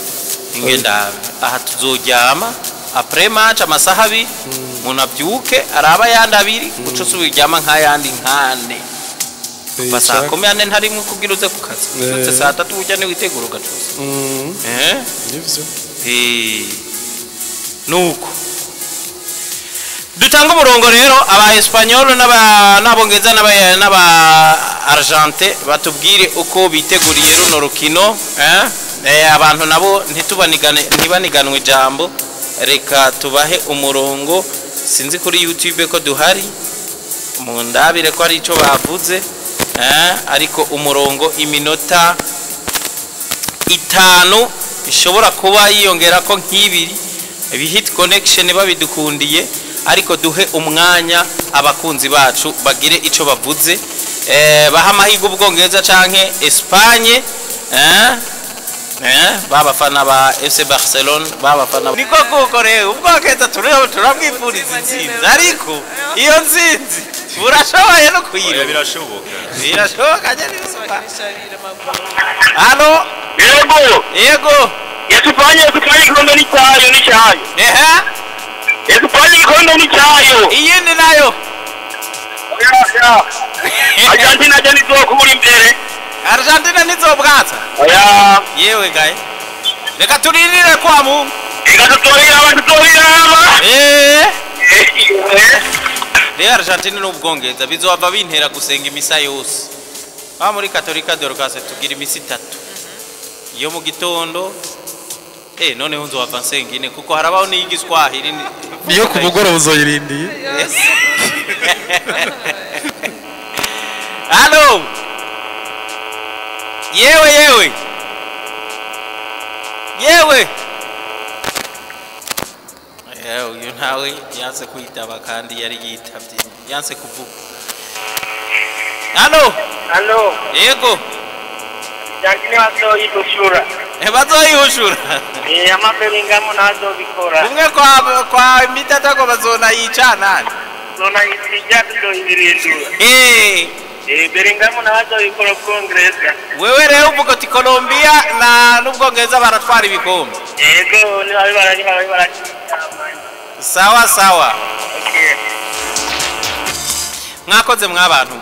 ingenda aha tuzoryama après match amasaha abiri umuntu abyuke araba yandi abiri uco subiryama nk'ayandi nkane basa komyane ntarimwe kugira uze ku kazi uze saa 3 ujya ne witegura ugacuza nivyo nuko dutanga umurongo rero aba Espanyol n'abongeza n'aba Argentine batubwire uko biteguriye runo rukino abantu nabo ntibaniganwe ijambo reka tubahe umurongo sinzi kuri YouTube ko duhari mu ndabire ko ari ico bavuze ariko umurongo iminota 5 ishobora kuba yiyongera ko nk'ibiri hit connection babidukundiye ariko duhe umwanya abakunzi bacu bagire ico bavuze baha amahigo Ubwongereza canke Espagne babafana ba FC Barcelona babafana niko kuko rero Ubwongereza turamwifuriza intsinzi ariko iyo ntsinzi burashoboye no kuyiba birashoboka halo yego Espanye ikombe ni cyayo Espanye ikombe ni cyayo iyindi nayo Argentina je nizokura imbere. Argentina nizobwatsa Oya. yewe gaye reka turirire kwa Mungu Ega tutorira abantu tutorira. rero Argentina n'ubwongeza bizova bintera gusenga imisa yose ba muri Katolika Dorcas tugira imisi 3 iyo mu gitondo noneho nzova nsenga ine kuko harabaho n'igiswahili niyo ku mugoroba uzoyirindiye Halo yewe uyu ntawe yanse kwitaba kandi yari yitabye yanse kuvuga Halo yego Argentina bazoyihushura. bazoyihushura Amaberingamo nazo bikora. umwe kwa mitatago bazona yicanana Zona yisija tuzoyirindura. Beringamo nazo bikora Congress. wewe rero uvuga ati Colombia n'ubwongeza baratwara ibikombe Yego ni bari sawa mwakoze mwabantu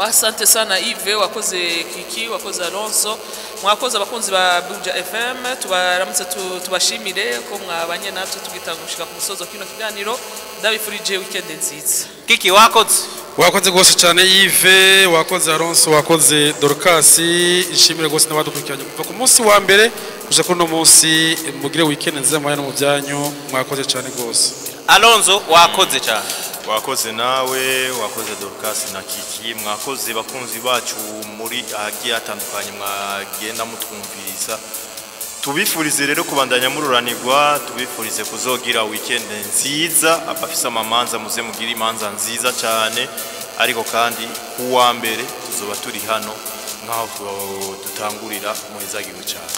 Asante sana Yves, wakoze Kiki, wakoze Alonso, mwakoze abakunzi ba Buja FM, tubaramutse tubashimire ko mwabanye natwe tugitangushika ku musozo kino kiganiro. Ndabifurije weekend nziza. Kiki wakoze gose cyane Yves, wakoze Alonso, wakoze Dorcas, ishimire gose n'abadukurikiranye kuva ku munsi wa mbere kuja kuri no munsi mugire weekend nziza mwanya no mubyanyu, mwakoze cyane gose. Alonso wakoze cyane. Wakoze nawe, wakoze Dorcas na Kiki, mwakoze bakunzi bacu muri ahagiye atandukanye mwagenda mutwumviriza. Tubifurize rero kubandanya mururanirwa, tubifurize kuzogira weekend nziza, abafisa amamanza muze mugira imanza nziza cyane, ariko kandi kuwa mbere tuzoba turi hano nkaho dutangurira muhezagiwe cyane.